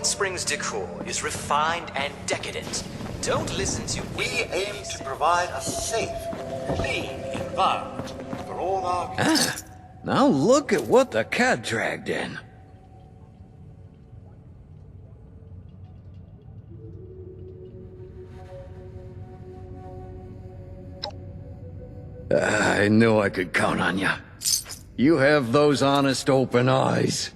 White Springs decor is refined and decadent. Don't listen to... We aim to provide a safe, clean environment for all our guests. Now look at what the cat dragged in. I knew I could count on you. You have those honest, open eyes.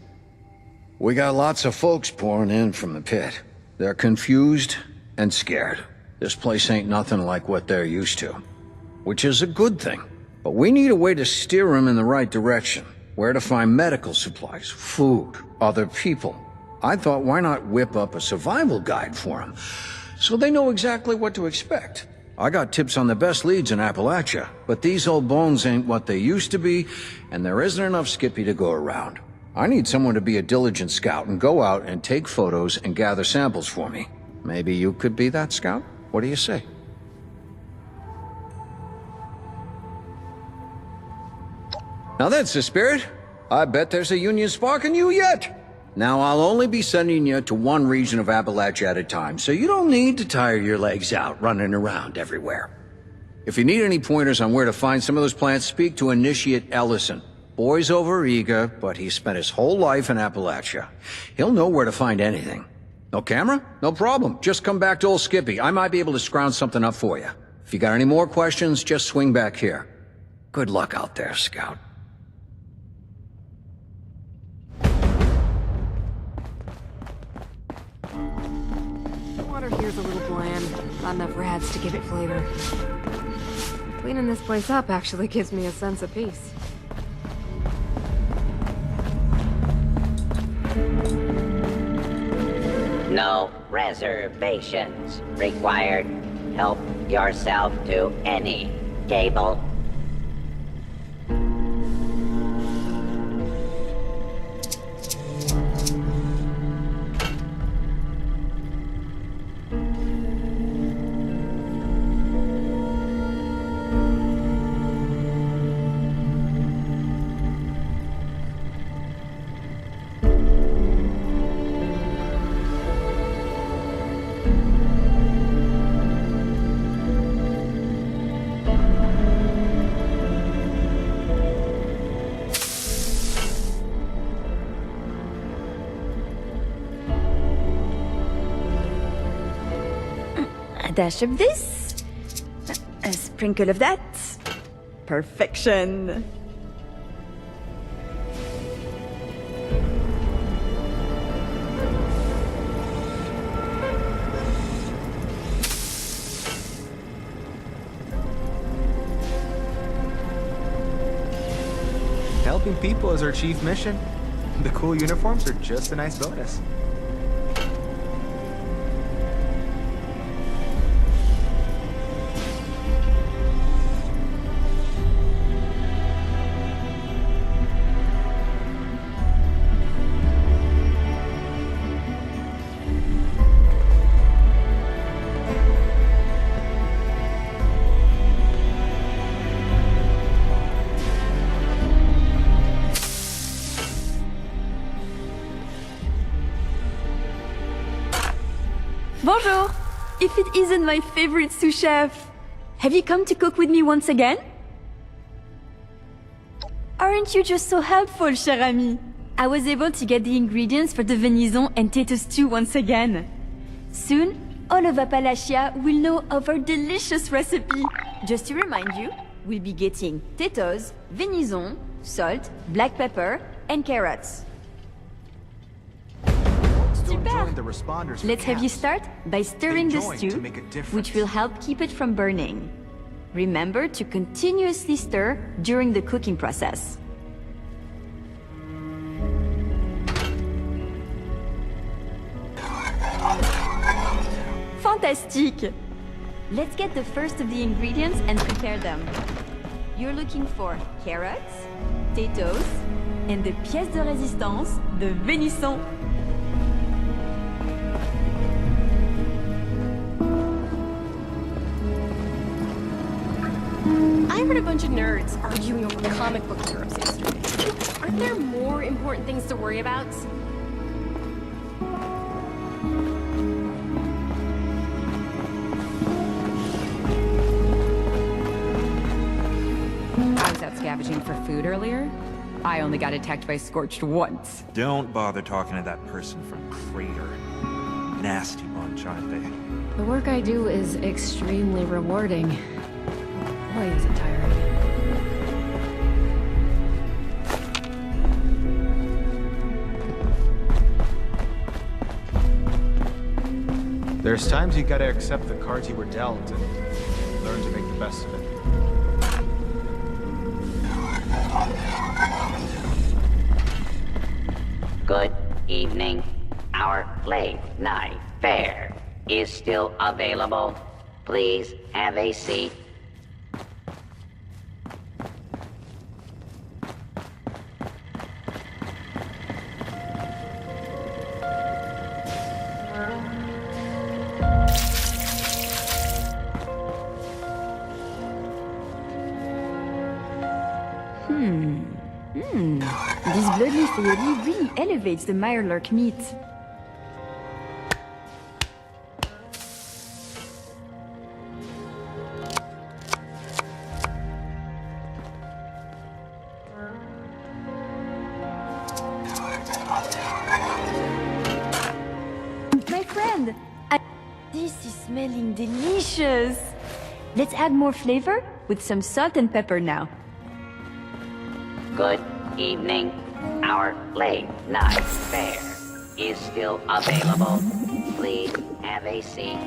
We got lots of folks pouring in from the pit. They're confused and scared. This place ain't nothing like what they're used to, which is a good thing. But we need a way to steer them in the right direction. Where to find medical supplies, food, other people. I thought, why not whip up a survival guide for them, so they know exactly what to expect. I got tips on the best leads in Appalachia, but these old bones ain't what they used to be, and there isn't enough Skippy to go around. I need someone to be a diligent scout and go out and take photos and gather samples for me. Maybe you could be that scout? What do you say? Now that's the spirit. I bet there's a Union spark in you yet. Now I'll only be sending you to one region of Appalachia at a time, so you don't need to tire your legs out running around everywhere. If you need any pointers on where to find some of those plants, speak to Initiate Ellison. Boy's over-eager, but he spent his whole life in Appalachia. He'll know where to find anything. No camera? No problem. Just come back to old Skippy. I might be able to scrounge something up for you. If you got any more questions, just swing back here. Good luck out there, Scout. Water here's a little bland. Not enough rats to give it flavor. Cleaning this place up actually gives me a sense of peace. No reservations required. Help yourself to any table. A dash of this, a sprinkle of that. Perfection. Helping people is our chief mission. The cool uniforms are just a nice bonus. Bonjour! If it isn't my favorite sous chef, have you come to cook with me once again? Aren't you just so helpful, cher ami? I was able to get the ingredients for the venison and tato stew once again. Soon, all of Appalachia will know of our delicious recipe. Just to remind you, we'll be getting tatoes, venison, salt, black pepper, and carrots. Super! Let's have you start by stirring the stew, which will help keep it from burning. Remember to continuously stir during the cooking process. Fantastique! Let's get the first of the ingredients and prepare them. You're looking for carrots, potatoes, and the pièce de résistance, the venison. I heard a bunch of nerds arguing over comic book heroes yesterday. Aren't there more important things to worry about? scavenging for food earlier? I only got attacked by Scorched once. Don't bother talking to that person from Crater. Nasty bunch, aren't they? The work I do is extremely rewarding. Boy, is it tiring. There's times you gotta accept the cards you were dealt and learn to make the best of it. Good evening. Our late night fare is still available. Please have a seat. This blood-leaf aioli really elevates the Mirelurk meat. My friend, this is smelling delicious. Let's add more flavor with some salt and pepper now. Good evening. Our late night fare is still available. Please have a seat.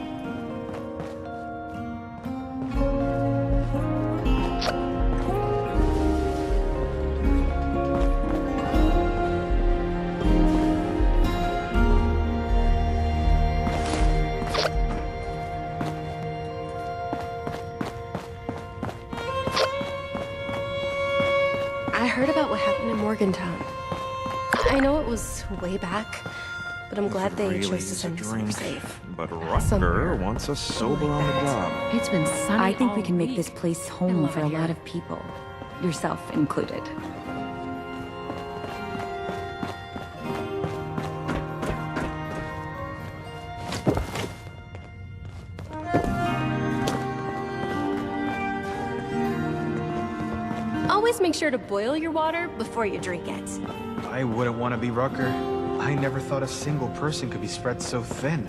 I heard about what happened in Morgantown. I know it was way back, but I'm glad they Really chose to is a send us somewhere drink, safe. but Somewhere Rucker wants us sober like on the that. job. It's been sunny. I think we all can make week. this place I home love for it a here. lot of people. Yourself included. Always make sure to boil your water before you drink it. I wouldn't want to be Rucker. I never thought a single person could be spread so thin.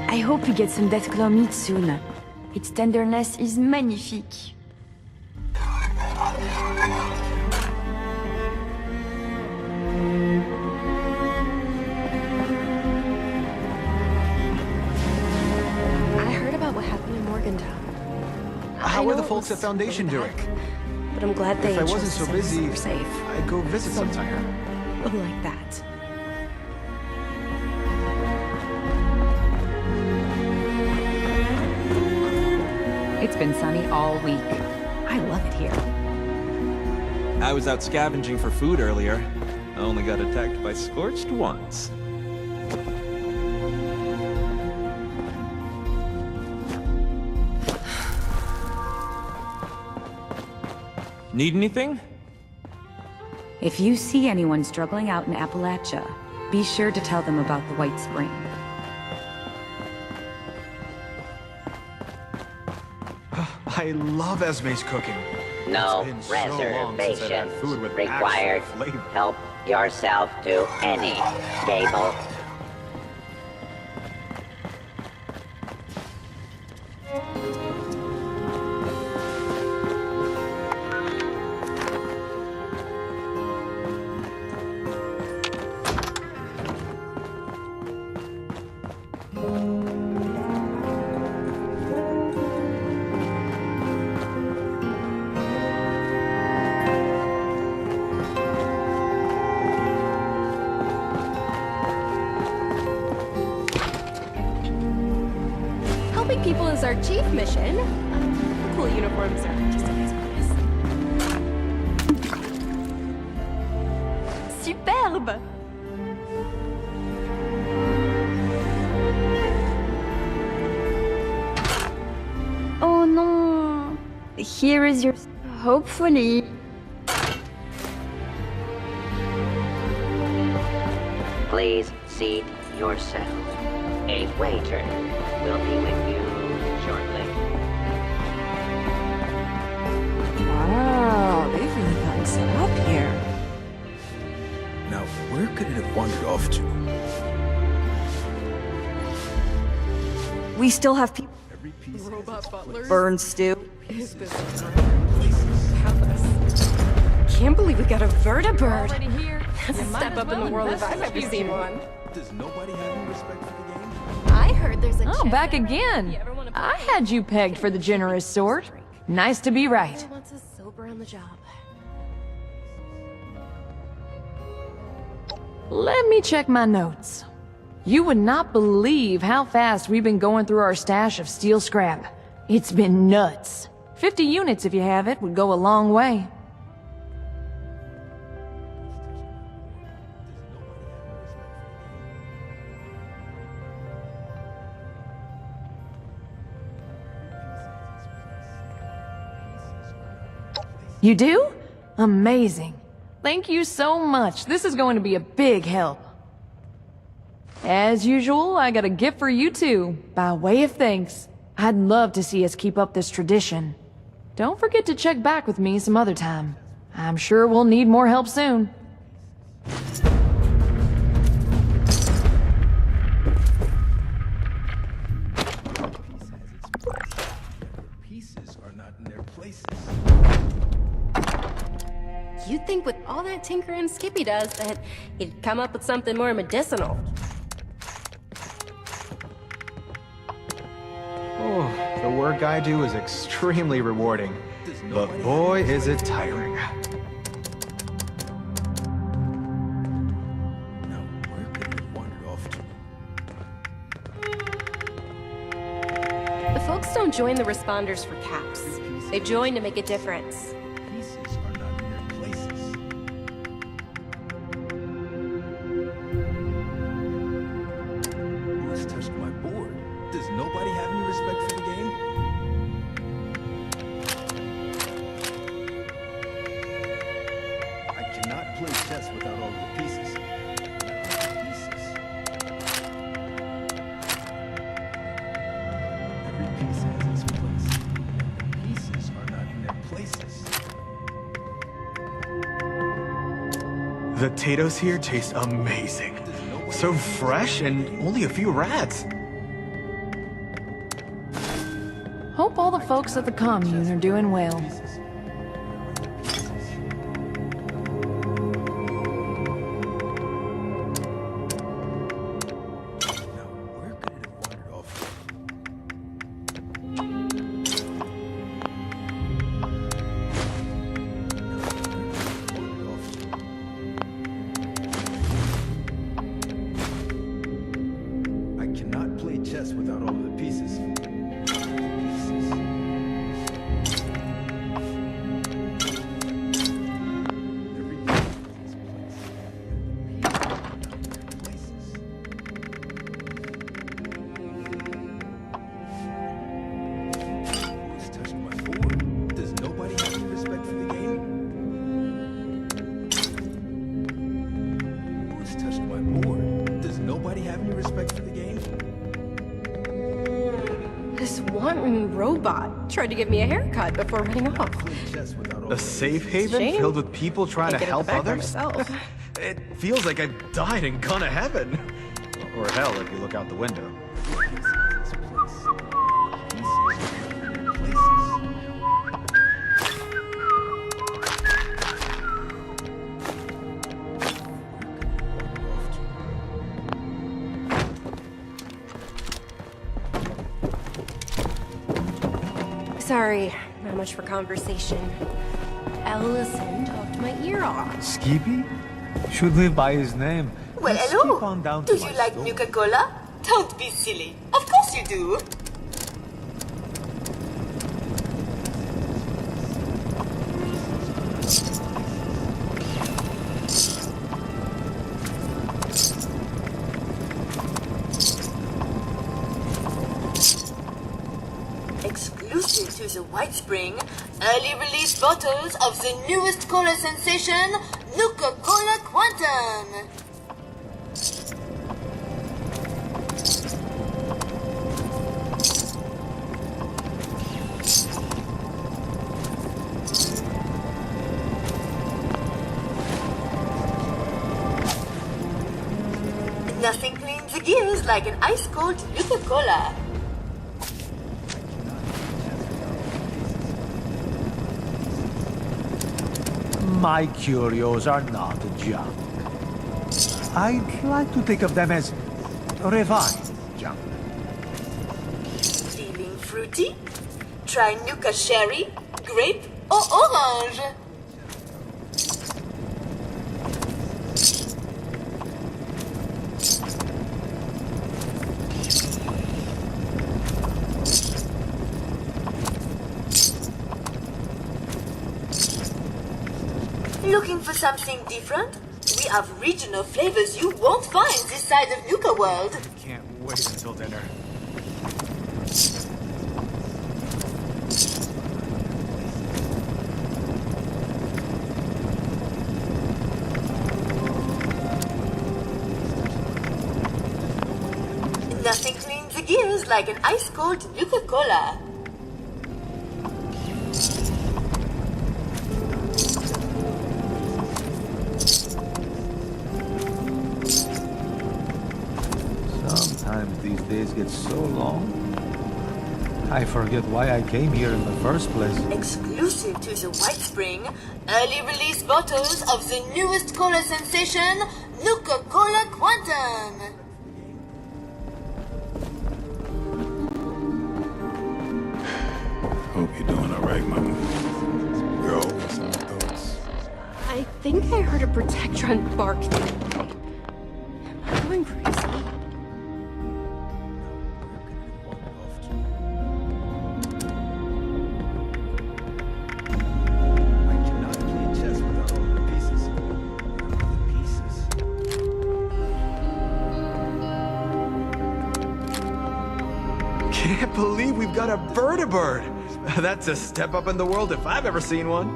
I hope we get some Deathclaw meat soon. Its tenderness is magnifique. I heard about what happened in Morgantown. How I are know the it folks at was Foundation way doing? back, but I'm glad they If I chose wasn't to so send us busy, somewhere safe. I'd go visit sometime. Like that. It's been sunny all week. I love it here. I was out scavenging for food earlier. I only got attacked by Scorched once. Need anything? If you see anyone struggling out in Appalachia, be sure to tell them about the White Spring. I love Esme's cooking. No It's been so long since I've had reservations food with required. actual flavor. Help yourself to any table. Helping people is our chief mission. Cool uniforms are just a nice bonus. Superbe! Oh non! Here is your... Hopefully. Please seat yourself. A waiter will be with you shortly. Wow, they've really gotten set up here. Now, where could it have wandered off to? We still have people. Every piece Robot butlers? Burn stew. Is this palace? Can't believe we got a vertibird. Already here. That's a step up in the world if I've ever seen one. Does nobody have any respect for the game? I heard there's a Oh, check back there. again. You ever wanna I play? had you pegged for the generous sort. Nice to be right. Who wants us sober on the job? Let me check my notes. You would not believe how fast we've been going through our stash of steel scrap. It's been nuts. 50 units, if you have it, would go a long way. You do? Amazing. Thank you so much. This is going to be a big help. As usual, I got a gift for you too, by way of thanks. I'd love to see us keep up this tradition. Don't forget to check back with me some other time. I'm sure we'll need more help soon. Pieces are not in their places. You'd think with all that tinkering Skippy does that he'd come up with something more medicinal. Oh, the work I do is extremely rewarding. But boy, is it tiring. Now, where could it have wandered off to? The folks don't join the responders for caps. They join to make a difference. Pieces are not in their places. Who has touched my board? Does nobody have any respect for the game? I cannot play chess without all the pieces. Pieces. Every piece has its place. Pieces are not in their places. The potatoes here taste amazing. So fresh and only a few rats. Hope all the folks at the commune are doing well. Now, where could it have wandered off to? I cannot play chess without all of the pieces. Every piece has its place. Who's touched my board? Does nobody have any respect for the game? Who's touched my board? Does nobody have any respect for the game? This wanton robot tried to give me a haircut before running off. Play chess without all A of the safe pieces. haven Shame. filled with people trying to Can't get help it back by others? myself. It feels like I've died and gone to heaven. Or hell, if you look out the window. Sorry, not much for conversation. Ellison talked my ear off. Skippy? Should live by his name. Well, Just hello. keep on down Do to you my like store. Nuka-Cola? Don't be silly. Of course you do. Exclusive to the White Spring early release bottles of the newest cola sensation, Nuka-Cola Quantum. Nothing cleans the gears like an ice-cold Nuka-Cola. My curios are not junk. I'd like to think of them as refined junk. Feeling fruity? Try Nuka Cherry, Grape, or Orange. Looking for something different? We have regional flavors you won't find this side of Nuka World. Can't wait until dinner. Nothing cleans the gears like an ice-cold Nuka-Cola. Sometimes these days get so long, I forget why I came here in the first place. Exclusive to the White Spring, early release bottles of the newest cola sensation, Nuka-Cola Quantum. Hope you're doing all right, mama. Girl, what's my thoughts? I think I heard a Protectron bark the other day. Am I going crazy? Can't believe we've got a bird-a-bird. That's a step up in the world if I've ever seen one.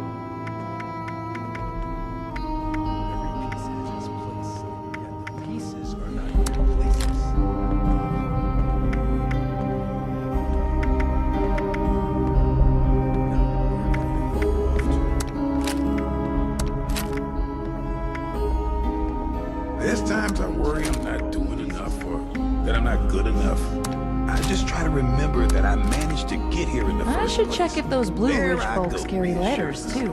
There's times I worry I'm not doing enough or that I'm not good enough. I just try to remember that I managed to get here in the first place. I should check if those Blue There Ridge I folks go, carry being letters, sure. too.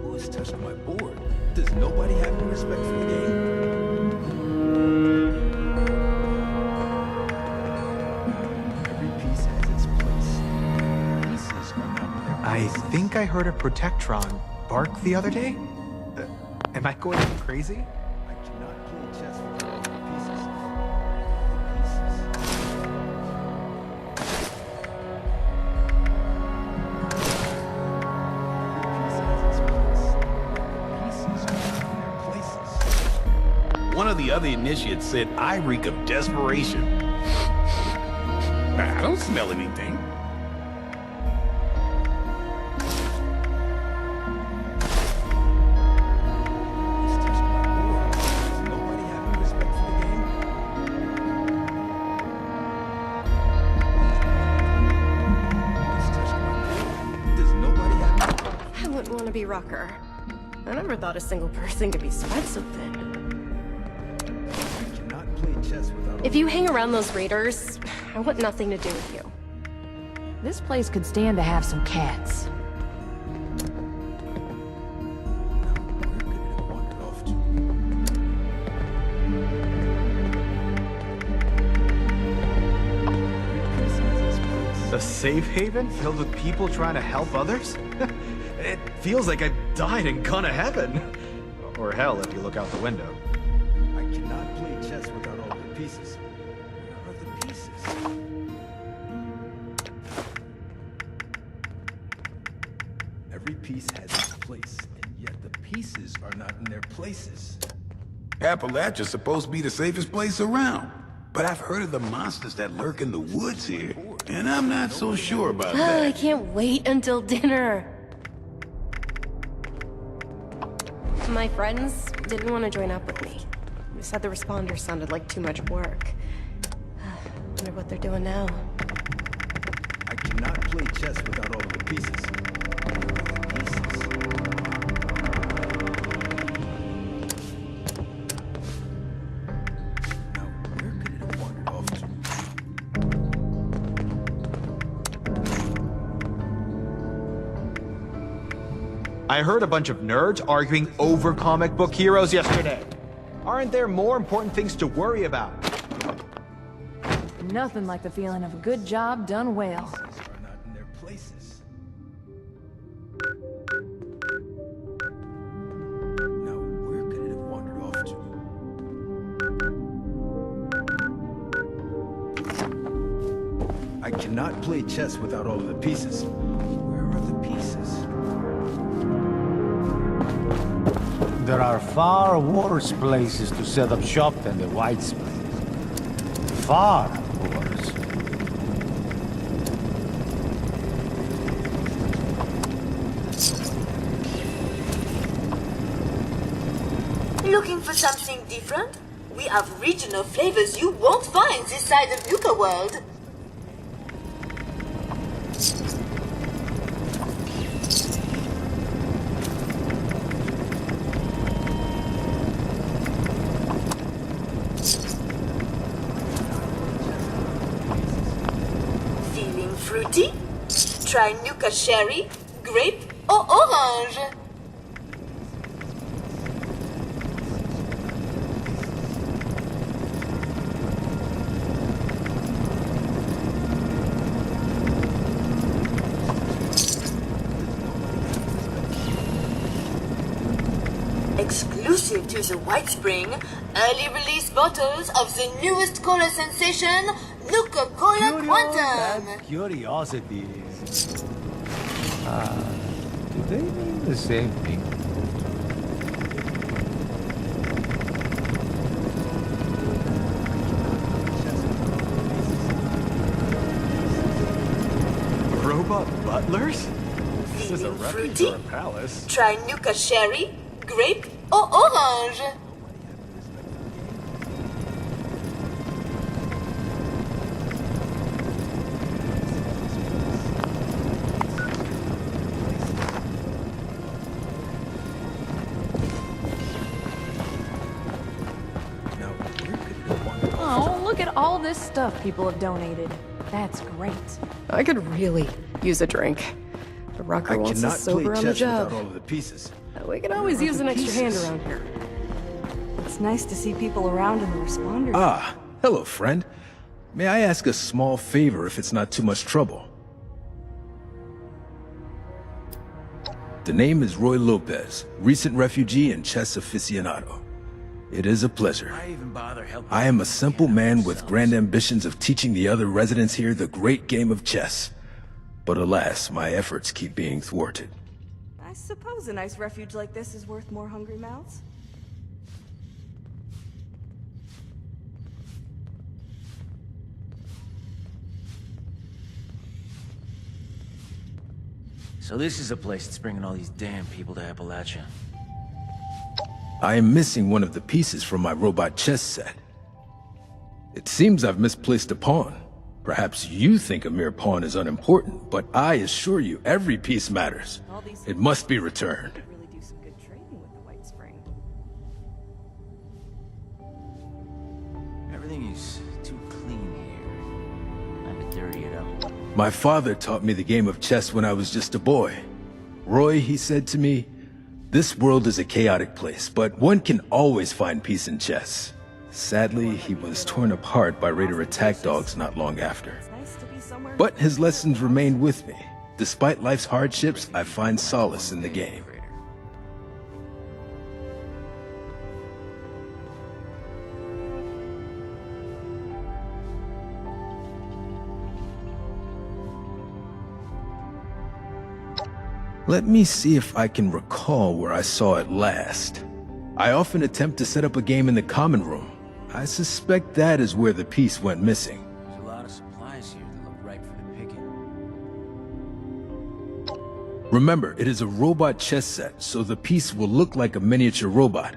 Who's touching my board? Does nobody have any respect for the game? Every piece has its place. Pieces are not their I places. think I heard a Protectron bark the other day. Am I going crazy? I cannot play chess without the pieces. One of the other initiates said I reek of desperation. I don't smell anything. I wouldn't want to be Rucker. I never thought a single person could be spread so thin. If you hang around those raiders, I want nothing to do with you. This place could stand to have some cats. A safe haven filled with people trying to help others? It feels like I died and gone to heaven. Or hell if you look out the window. I cannot play chess without all the pieces. Where are the pieces? Every piece has its place, and yet the pieces are not in their places. Appalachia's supposed to be the safest place around. But I've heard of the monsters that lurk in the woods here, and I'm not so sure about that. I can't wait until dinner. My friends didn't want to join up with me. They said the responders sounded like too much work. Wonder what they're doing now. I cannot play chess without all of the pieces. Now, where could it have wandered off to? I heard a bunch of nerds arguing over comic book heroes yesterday. Aren't there more important things to worry about? Nothing like the feeling of a good job done well. Are not in their places. Now, where could it have wandered off to? I cannot play chess without all of the pieces. Where are the pieces? There are far worse places to set up shop than the White Spring. Far worse. Looking for something different? We have regional flavors you won't find this side of Nuka World. Feeling fruity? Try Nuka Cherry, Grape, or Orange. Exclusive to the White Spring, early release bottles of the newest cola sensation, Nuka-Cola Quantum. Curiosities. Do they mean the same thing? Robot butlers? This is a Feeling refuge fruity? or a palace. Try Nuka Cherry, Grape, or Orange. Now, where could it have wandered off Oh, look at all this stuff people have donated. That's great. I could really use a drink. The to? rocker I wants cannot us play sober on the chess without job. all of the pieces. We can always use an extra hand around here. It's nice to see people around in the responders. Ah, hello, friend. May I ask a small favor if it's not too much trouble? The name is Roy Lopez, recent refugee and chess aficionado. It is a pleasure. I am a simple man with grand ambitions of teaching the other residents here the great game of chess. But alas, my efforts keep being thwarted. I suppose a nice refuge like this is worth more hungry mouths. So this is a place that's bringing all these damn people to Appalachia. I am missing one of the pieces from my robot chess set. It seems I've misplaced a pawn. Perhaps you think a mere pawn is unimportant, but I assure you every piece matters. It must be returned. Really do some good trading with the White Spring. Everything is too clean here. Time to dirty it up. My father taught me the game of chess when I was just a boy. Roy, he said to me, this world is a chaotic place, but one can always find peace in chess. Sadly, he was torn apart by raider attack dogs not long after. But his lessons remained with me. Despite life's hardships, I find solace in the game. Let me see if I can recall where I saw it last. I often attempt to set up a game in the common room. I suspect that is where the piece went missing. There's a lot of supplies here that look ripe for the picking. Remember, it is a robot chess set, so the piece will look like a miniature robot.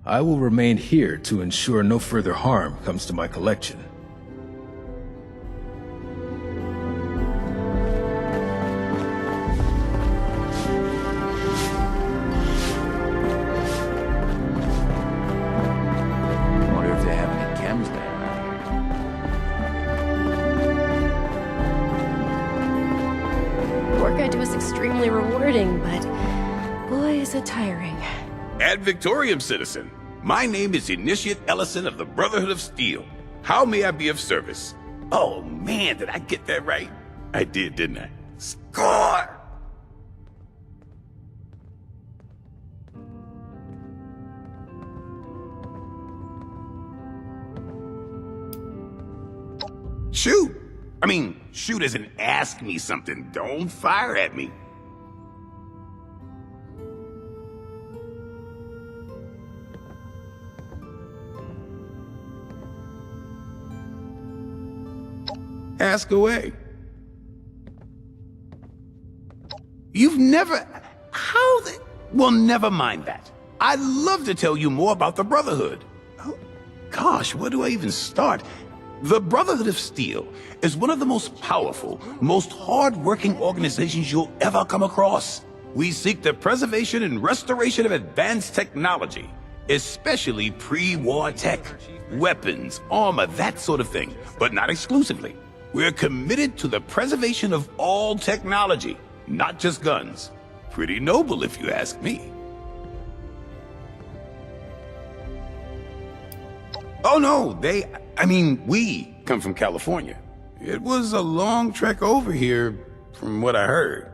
I will remain here to ensure no further harm comes to my collection. Wonder if they have any chems there. Work I do is extremely rewarding, but boy, is it tiring. Ad Victoriam, citizen. My name is Initiate Ellison of the Brotherhood of Steel. How may I be of service? Oh man, did I get that right? I did, didn't I? Score! Shoot! I mean, shoot as in ask me something. Don't fire at me. Ask away. You've never... How the... Well, never mind that. I'd love to tell you more about the Brotherhood. Oh, gosh, where do I even start? The Brotherhood of Steel is one of the most powerful, most hard-working organizations you'll ever come across. We seek the preservation and restoration of advanced technology, especially pre-war tech, weapons, armor, that sort of thing, but not exclusively. We're committed to the preservation of all technology, not just guns. Pretty noble, if you ask me. Oh no, we come from California. It was a long trek over here, from what I heard.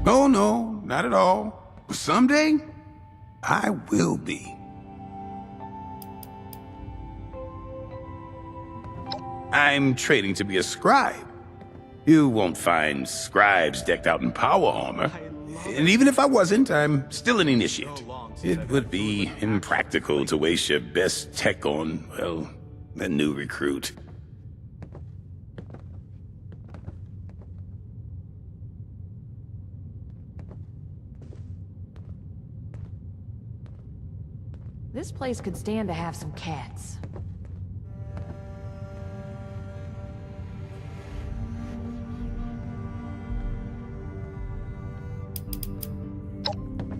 Oh no, not at all. But someday, I will be. I'm training to be a scribe. You won't find scribes decked out in power armor. And even if I wasn't, I'm still an initiate. It would be impractical to waste your best tech on, well, a new recruit. This place could stand to have some cats.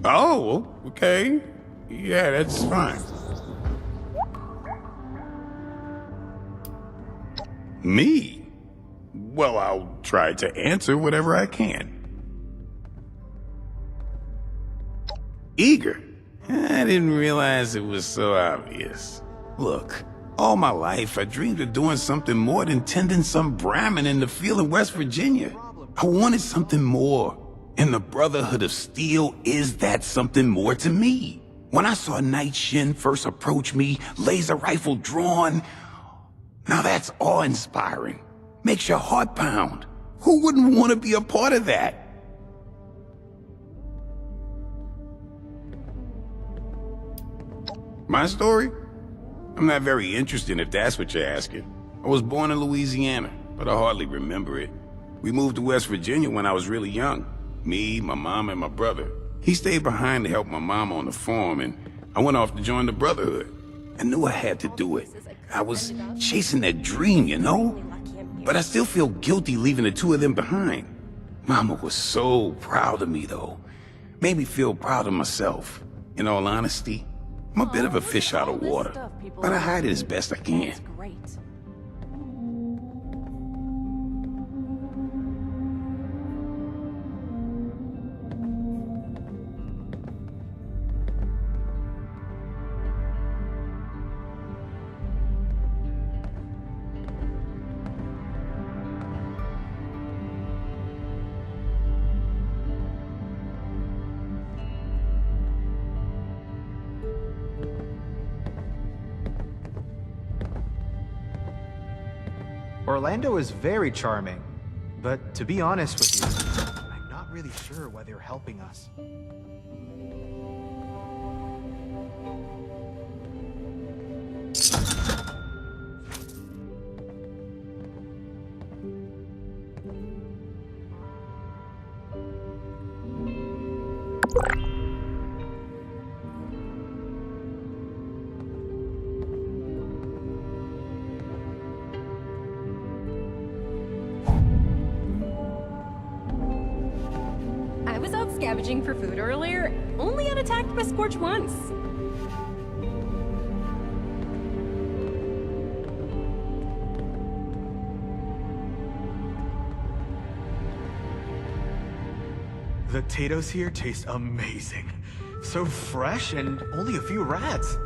Oh, okay. Yeah, that's fine. Me? Well, I'll try to answer whatever I can. Eager? I didn't realize it was so obvious. Look, all my life I dreamed of doing something more than tending some Brahmin in the field in West Virginia. I wanted something more. And the Brotherhood of Steel is that something more to me. When I saw Night Shin first approach me, laser rifle drawn, now that's awe-inspiring. Makes your heart pound. Who wouldn't want to be a part of that? My story? I'm not very interested if that's what you're asking. I was born in Louisiana, but I hardly remember it. We moved to West Virginia when I was really young. Me, my mom, and my brother. He stayed behind to help my mom on the farm, and I went off to join the Brotherhood. I knew I had to do it. I was chasing that dream, you know? But I still feel guilty leaving the two of them behind. Mama was so proud of me, though. Made me feel proud of myself. In all honesty, I'm a bit of a fish out of water, but I hide it as best I can. Orlando is very charming, but to be honest with you, I'm not really sure why they're helping us. I was out scavenging for food earlier, only got attacked by Scorch once. The potatoes here taste amazing. So fresh and only a few rats.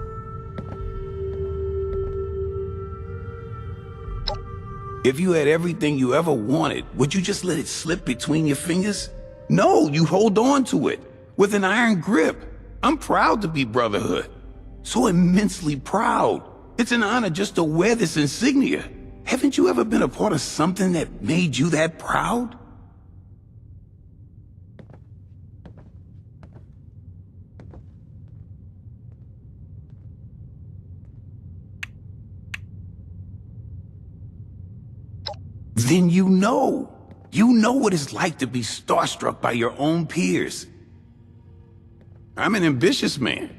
If you had everything you ever wanted, would you just let it slip between your fingers? No, you hold on to it with an iron grip. I'm proud to be Brotherhood. So immensely proud. It's an honor just to wear this insignia. Haven't you ever been a part of something that made you that proud? Then you know. You know what it's like to be starstruck by your own peers. I'm an ambitious man.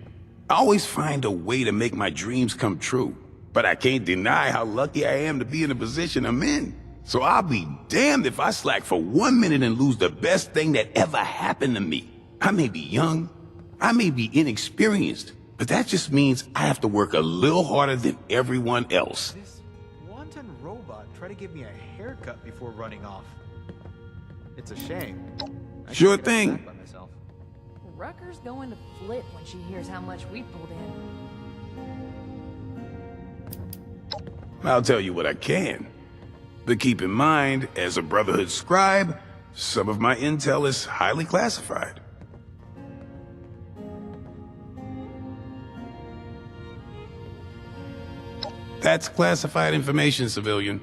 I always find a way to make my dreams come true. But I can't deny how lucky I am to be in the position I'm in. So I'll be damned if I slack for 1 minute and lose the best thing that ever happened to me. I may be young, I may be inexperienced, but that just means I have to work a little harder than everyone else. This wanton robot tried to give me a haircut before running off. It's a shame. Sure thing. Rucker's going to flip when she hears how much we pulled in. I'll tell you what I can. But keep in mind, as a Brotherhood scribe, some of my intel is highly classified. That's classified information, civilian.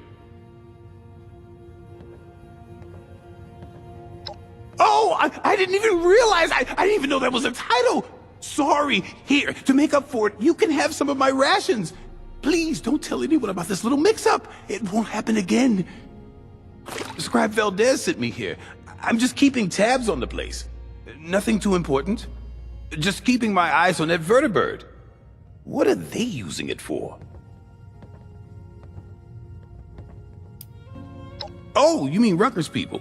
Oh, I didn't even realize. I didn't even know that was a title. Sorry. Here, to make up for it, you can have some of my rations. Please don't tell anyone about this little mix-up. It won't happen again. Scribe Valdez sent me here. I'm just keeping tabs on the place. Nothing too important. Just keeping my eyes on that vertibird. What are they using it for? Oh, you mean Rutgers people?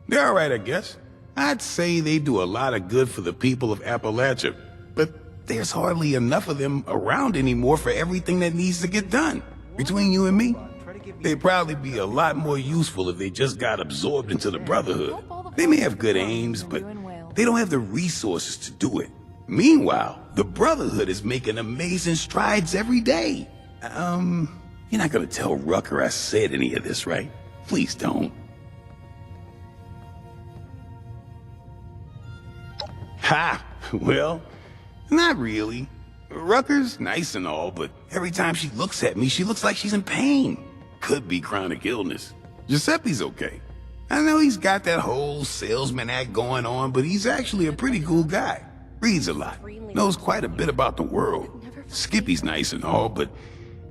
They're all right, I guess. I'd say they do a lot of good for the people of Appalachia, but there's hardly enough of them around anymore for everything that needs to get done. Between you and me, they'd probably be a lot more useful if they just got absorbed into the Brotherhood. They may have good aims, but they don't have the resources to do it. Meanwhile, the Brotherhood is making amazing strides every day. You're not gonna tell Rucker I said any of this, right? Please don't. Ha! Well, not really. Rucker's nice and all, but every time she looks at me, she looks like she's in pain. Could be chronic illness. Giuseppe's okay. I know he's got that whole salesman act going on, but he's actually a pretty cool guy. Reads a lot. Knows quite a bit about the world. Skippy's nice and all, but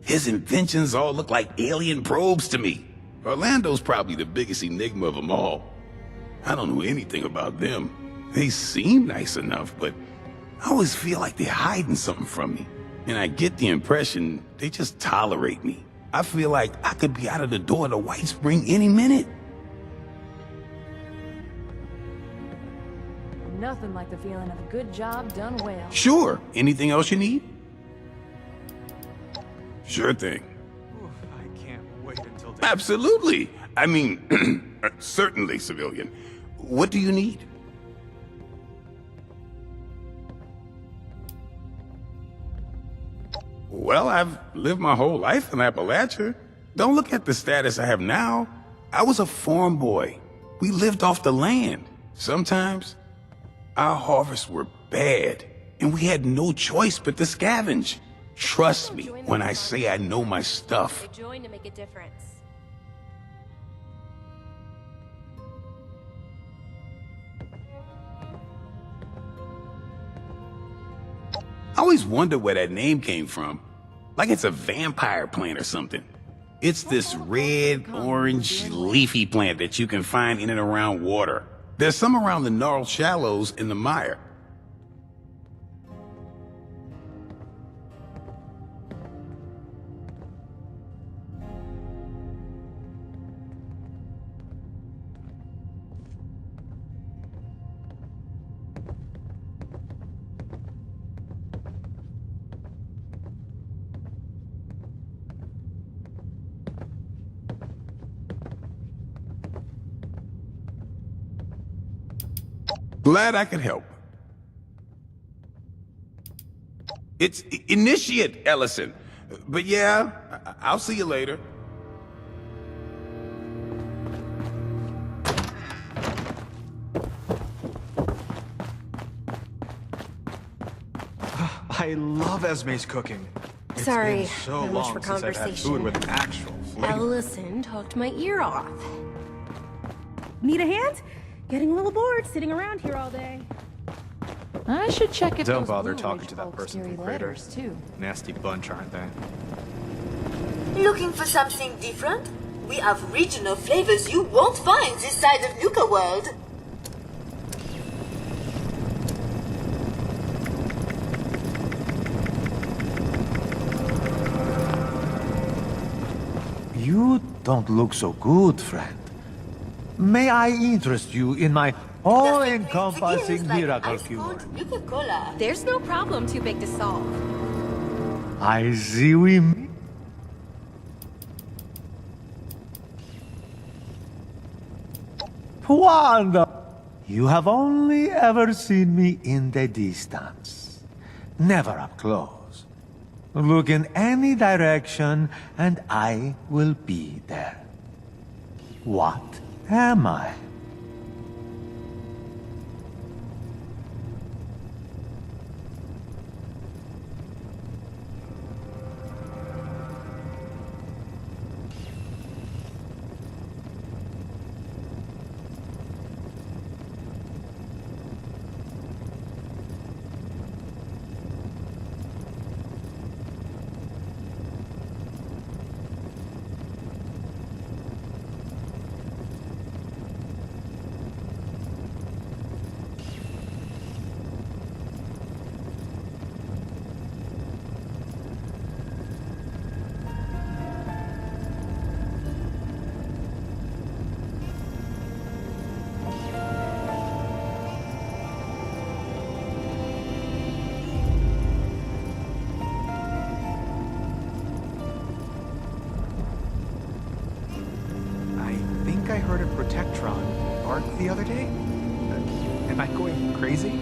his inventions all look like alien probes to me. Orlando's probably the biggest enigma of them all. I don't know anything about them. They seem nice enough, but I always feel like they're hiding something from me. And I get the impression they just tolerate me. I feel like I could be out of the door to White Spring any minute. Nothing like the feeling of a good job done well. Sure. Anything else you need? Sure thing. Oof, I can't wait until... Absolutely. I mean, certainly, civilian. What do you need? Well, I've lived my whole life in Appalachia. Don't look at the status I have now. I was a farm boy. We lived off the land. Sometimes our harvests were bad, and we had no choice but to scavenge. Trust me when I say I know my stuff. They join to make a difference. I always wonder where that name came from. Like it's a vampire plant or something. It's this red, orange, leafy plant that you can find in and around water. There's some around the Gnarl Shallows in the mire. Glad I could help. It's Initiate Ellison. But yeah, I'll see you later. I love Esme's cooking. It's Sorry, been so not much long for since I've had food with actual flavor. Ellison talked my ear off. Need a hand? Getting a little bored sitting around here all day. I should check if Don't those bother Blue talking Ridge to that folks person carry from Crater. letters, too. Nasty bunch, aren't they? Looking for something different? We have regional flavors you won't find this side of Nuka World. You don't look so good, friend. May I interest you in my all-encompassing miracle cure? Nuka-Cola. There's no problem too big to solve. I see we meet. Wanda! You have only ever seen me in the distance, never up close. Look in any direction, and I will be there. What am I? I heard a Protectron bark the other day. Am I going crazy?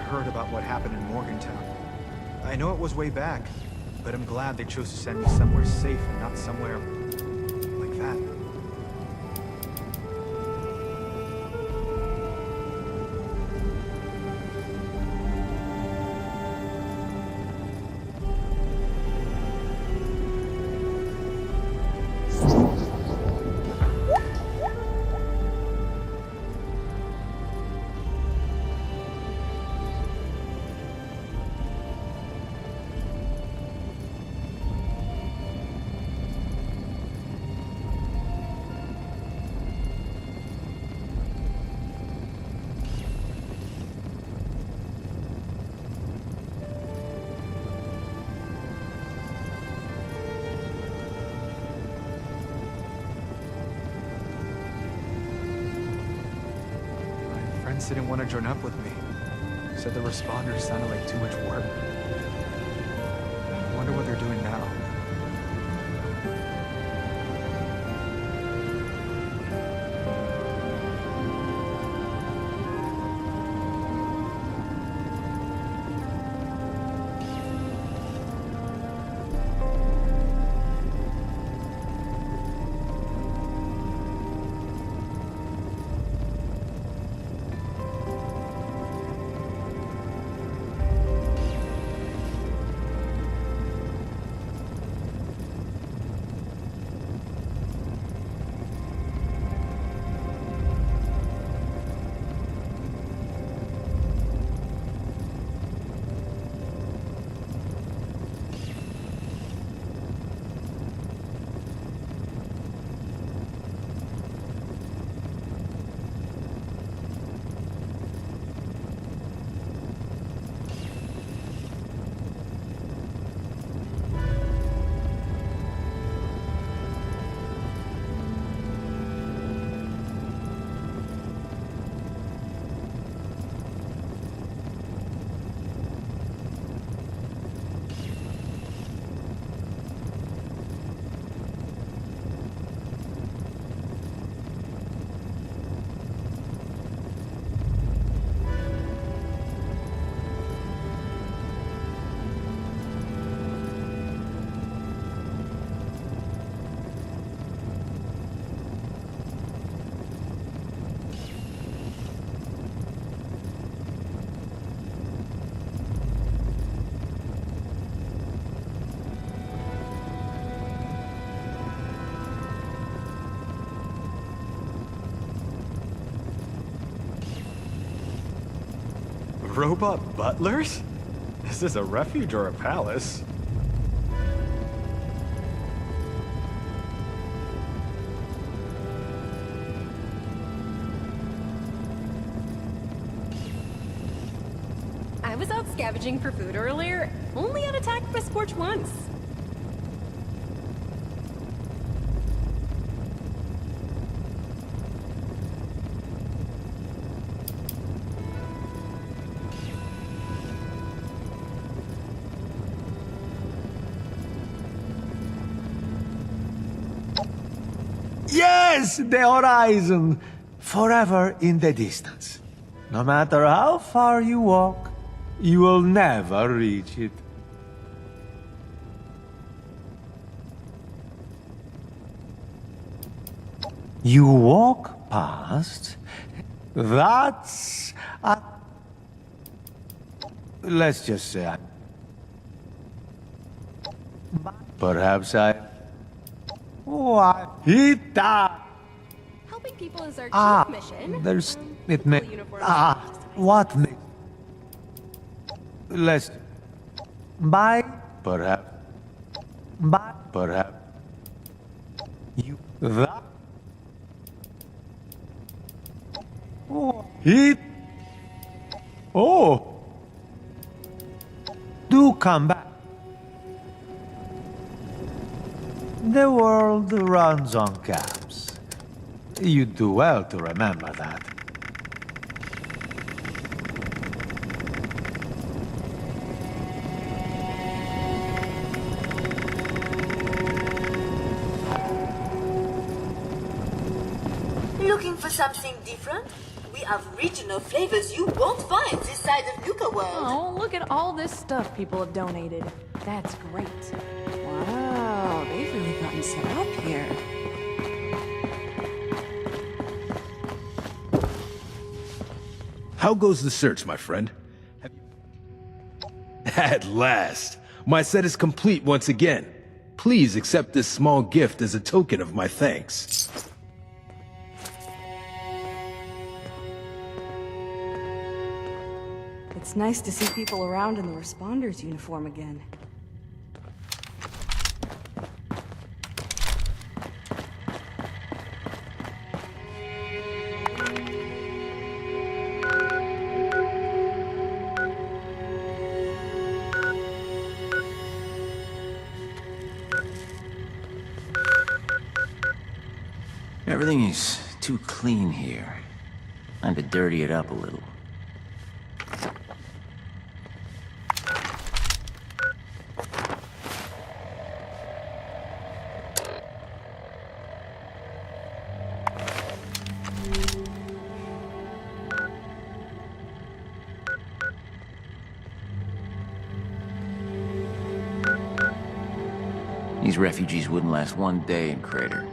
Heard about what happened in Morgantown. I know it was way back, but I'm glad they chose to send me somewhere safe and not somewhere like that. Friends didn't want to join up with me. Said the responders sounded like too much work. I wonder what they're doing now. Robot butlers? Is this a refuge or a palace? I was out scavenging for food earlier, only got attacked by Scorch once. Yes, the horizon, forever in the distance. No matter how far you walk, you will never reach it. You walk past, that's let's just say perhaps hit that. Helping people is our chief mission. There's it may what may let's perhaps you that hit do come back. The world runs on caps. You do well to remember that. Looking for something different? We have regional flavors you won't find this side of Nuka World. Oh, look at all this stuff people have donated. That's great. Wow, they've really gotten set up here. How goes the search, my friend? At last! My set is complete once again. Please accept this small gift as a token of my thanks. It's nice to see people around in the Responders uniform again. Everything is too clean here. Time to dirty it up a little. These refugees wouldn't last one day in Crater.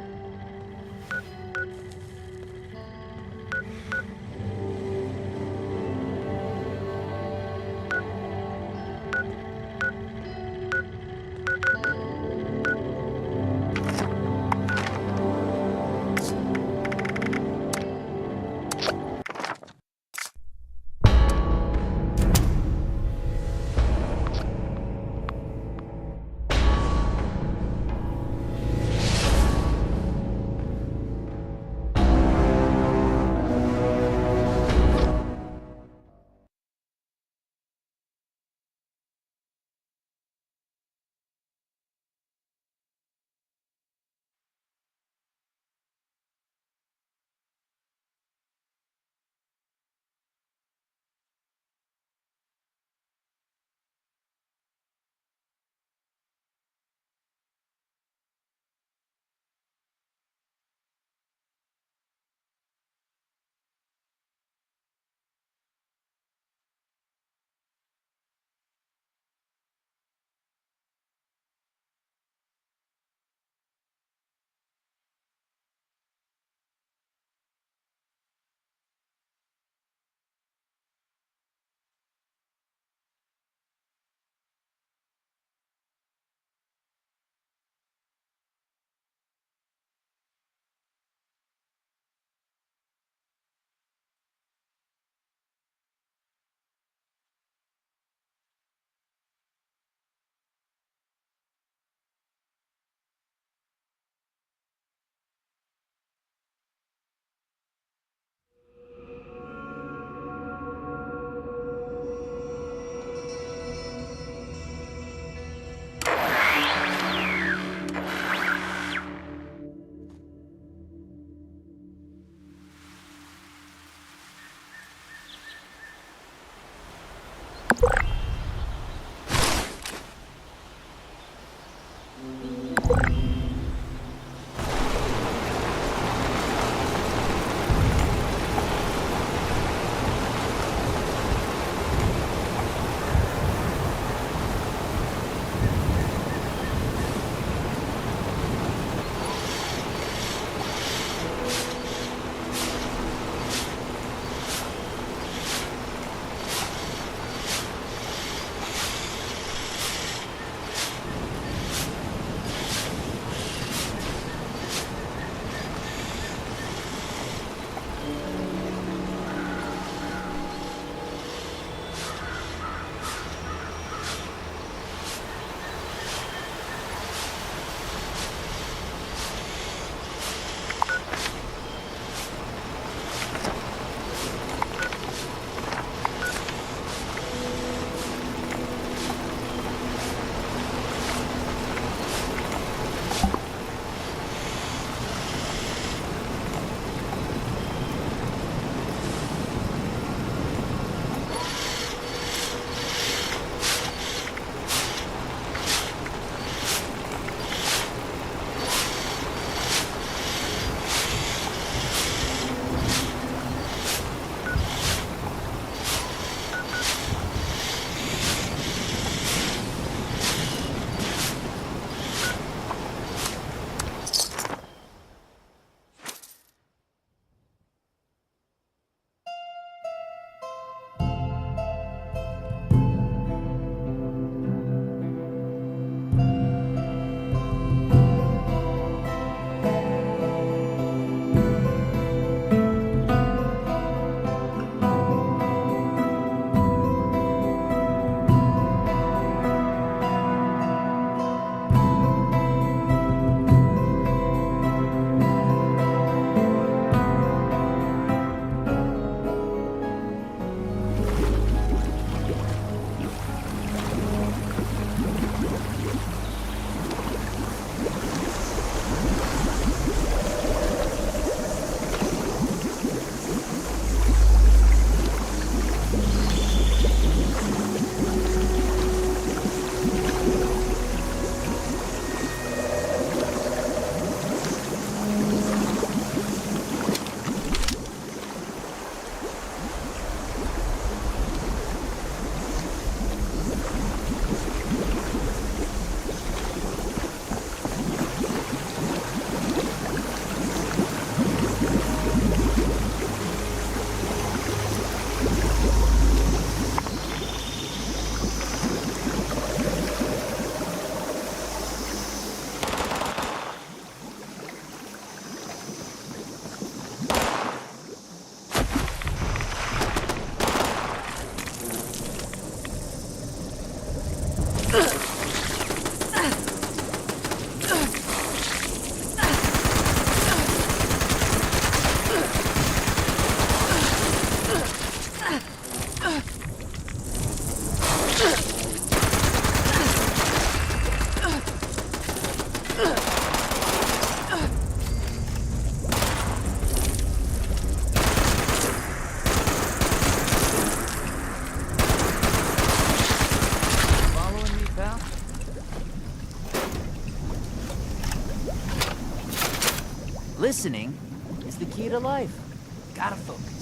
Following me, pal? Listening is the key to life. Gotta focus.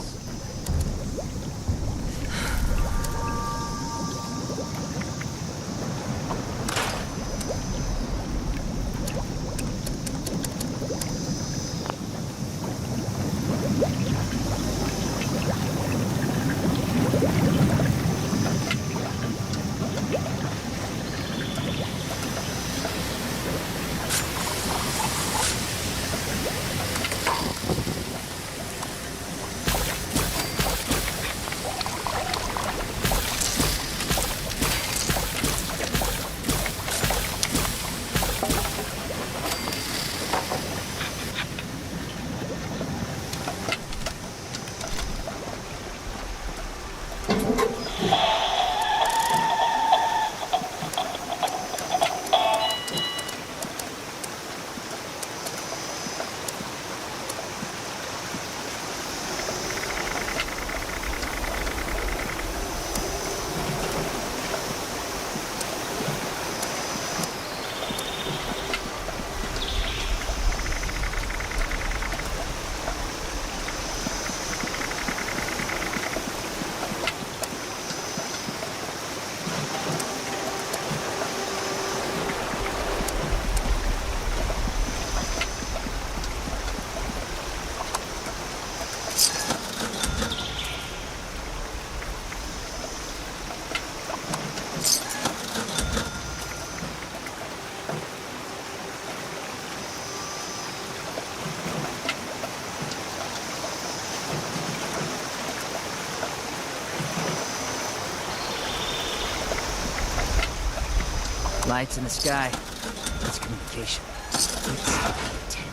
Lights in the sky. It's communication. It's intent.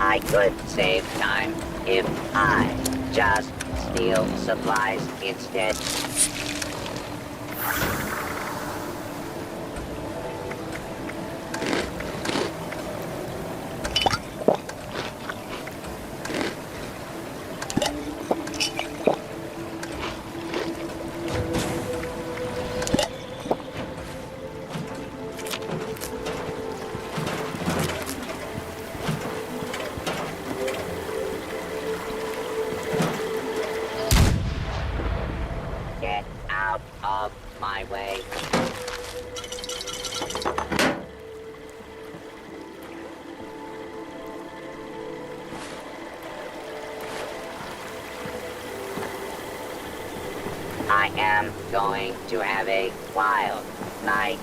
I could save time if I just steal supplies instead. Get out of my way. I am going to have a wild night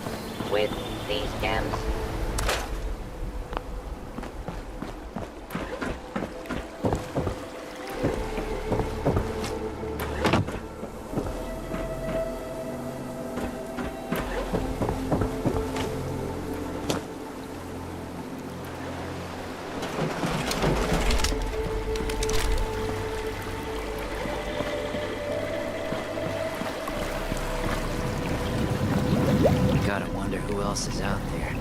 with these gems. Gotta wonder who else is out there.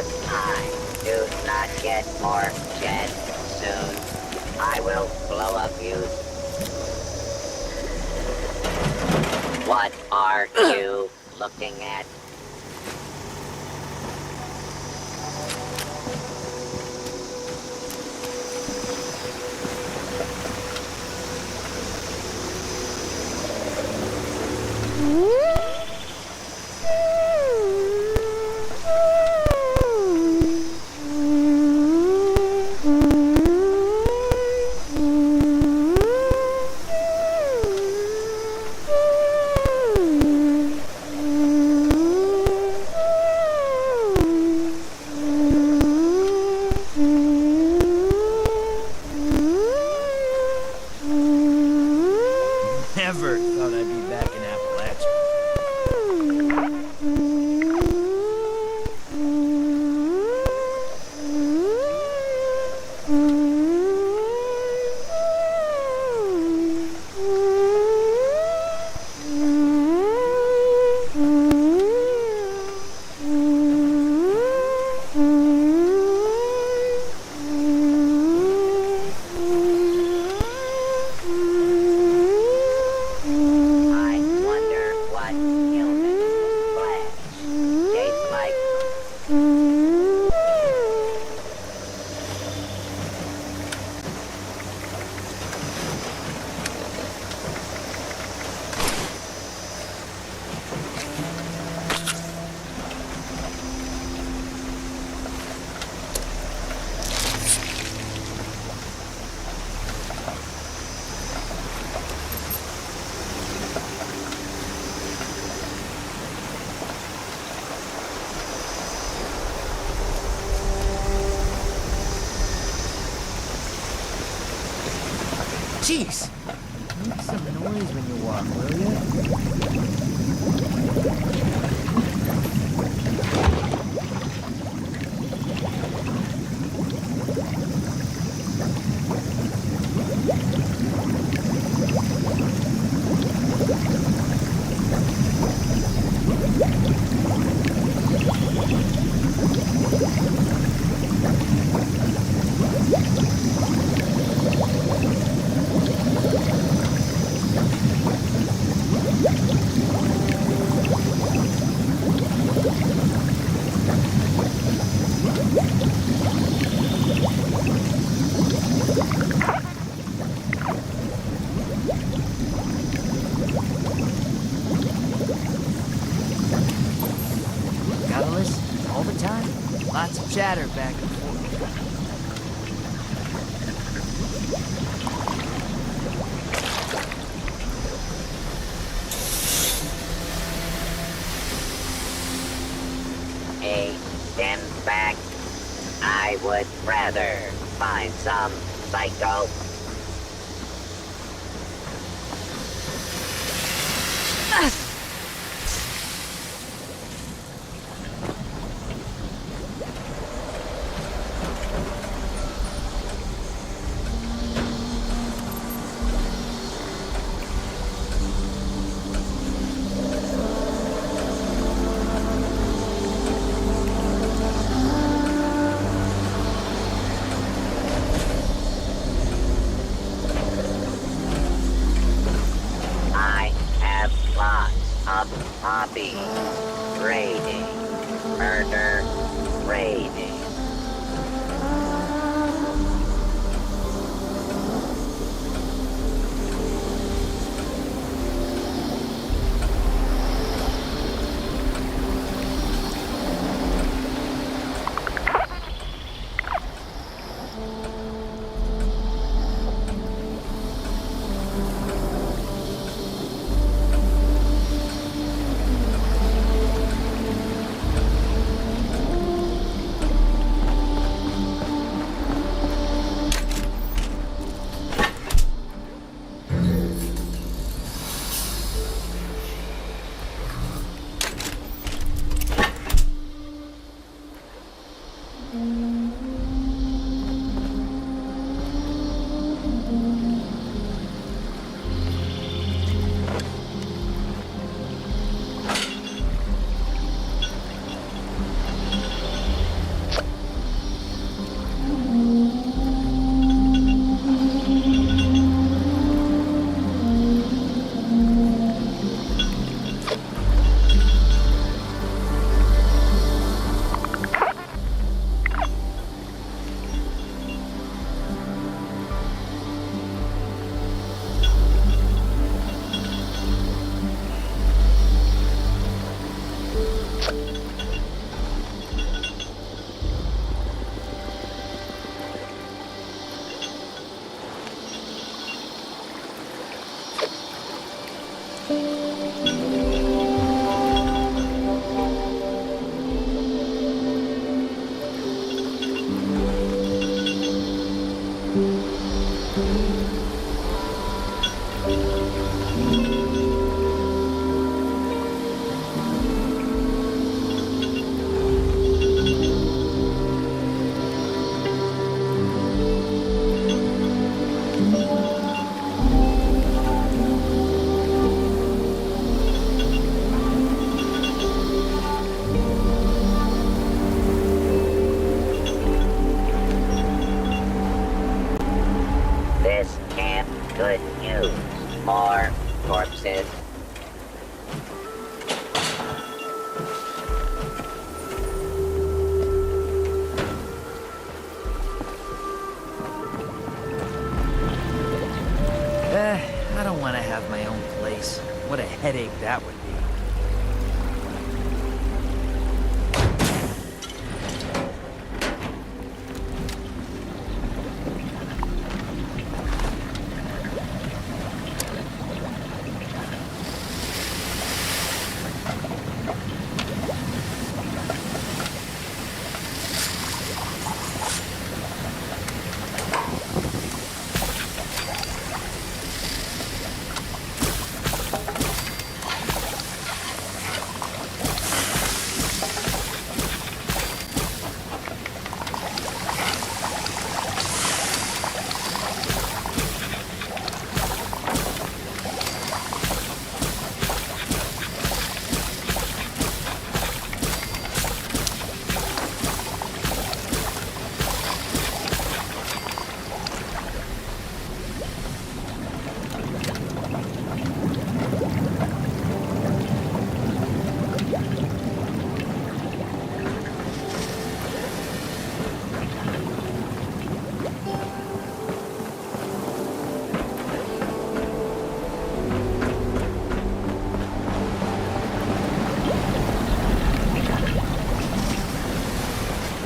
If I do not get more jets soon, I will blow a fuse. What are you looking at? Never thought I'd be back in Appalachia. Jeez! Make some noise when you walk, will you? Gotta listen all the time. Lots of chatter back and forth. In fact, I would rather find some psycho. Hobby, raiding, murder, raiding. headache that would be.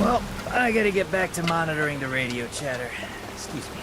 Well, I gotta get back to monitoring the radio chatter. Excuse me.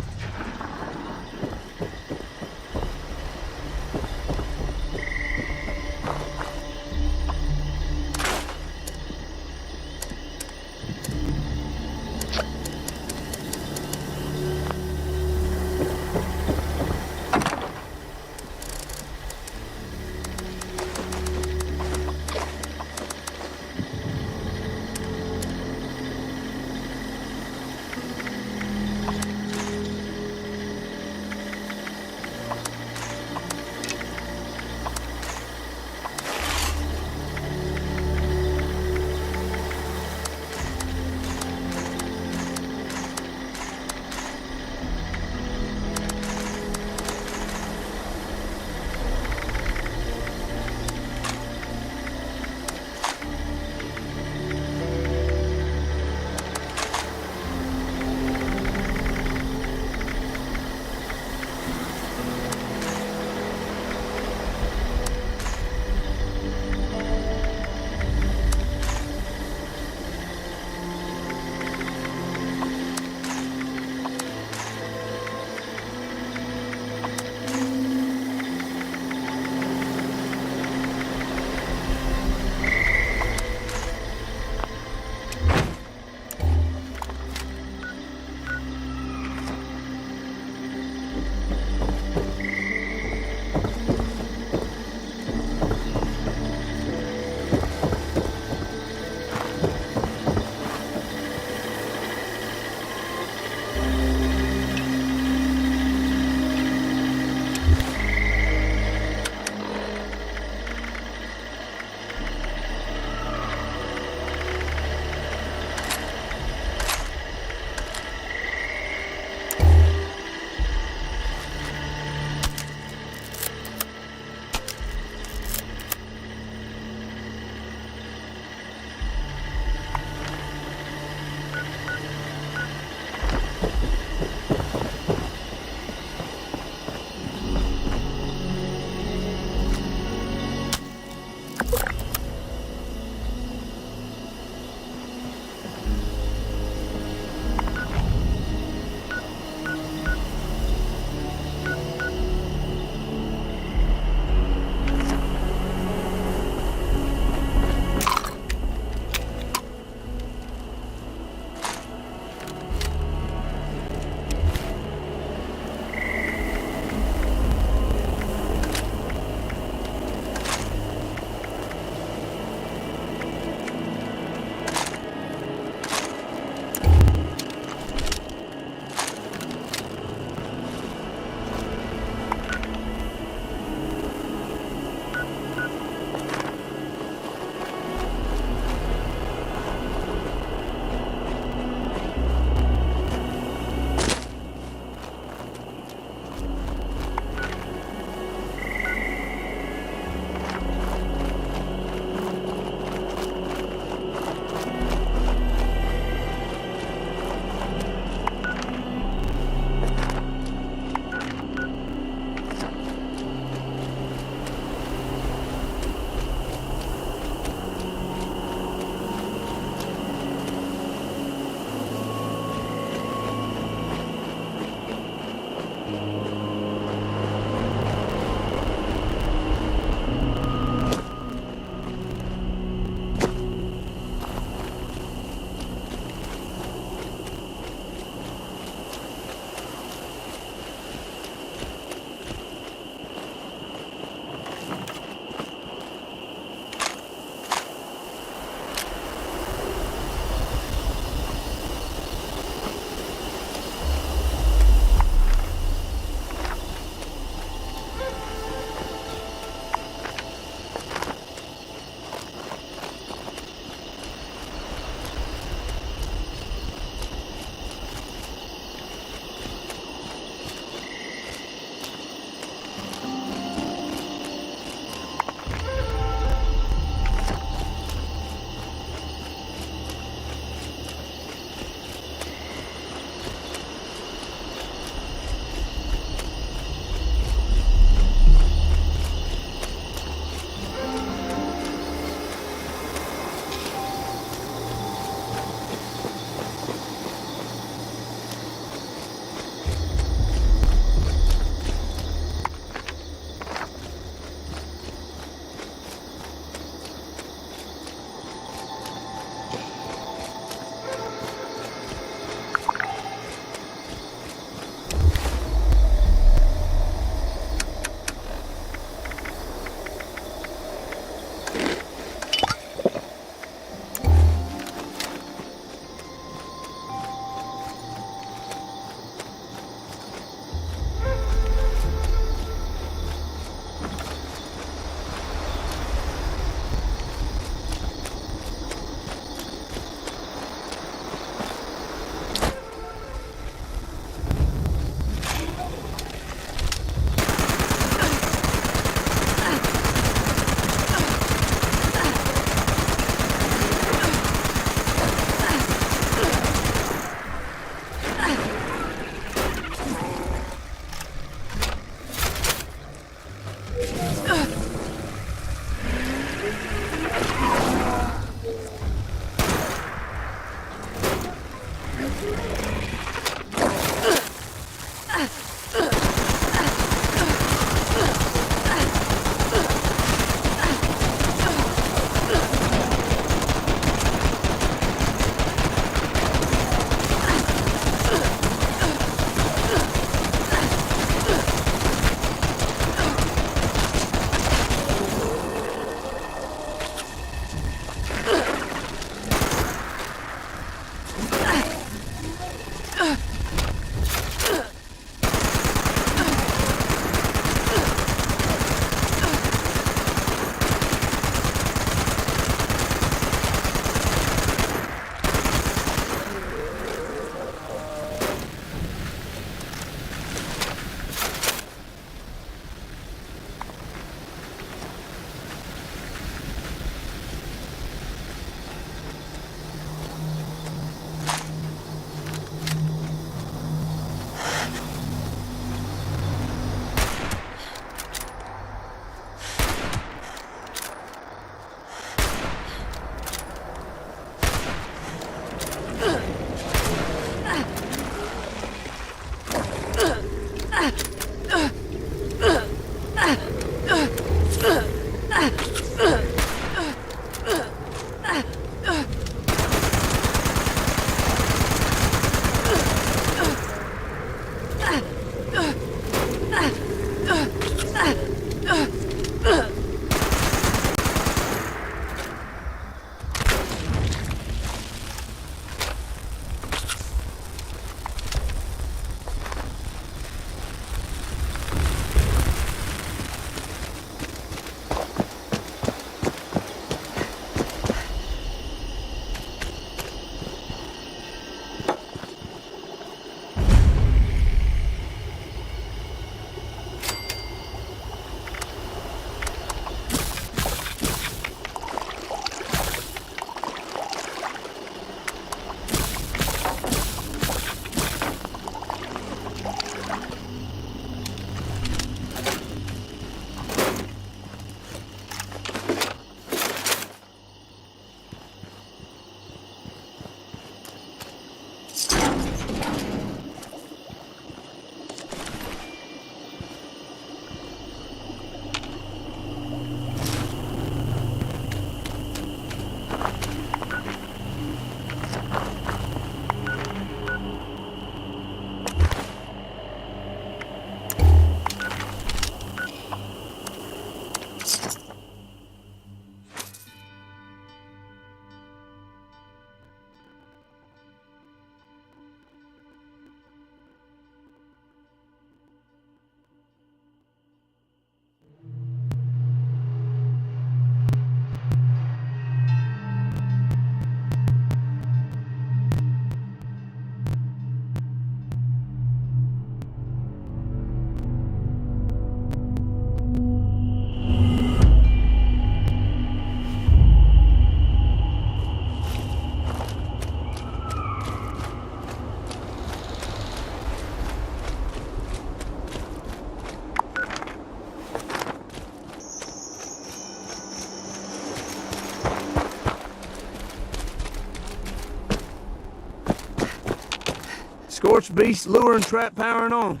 Scorched beast, lure and trap powering on.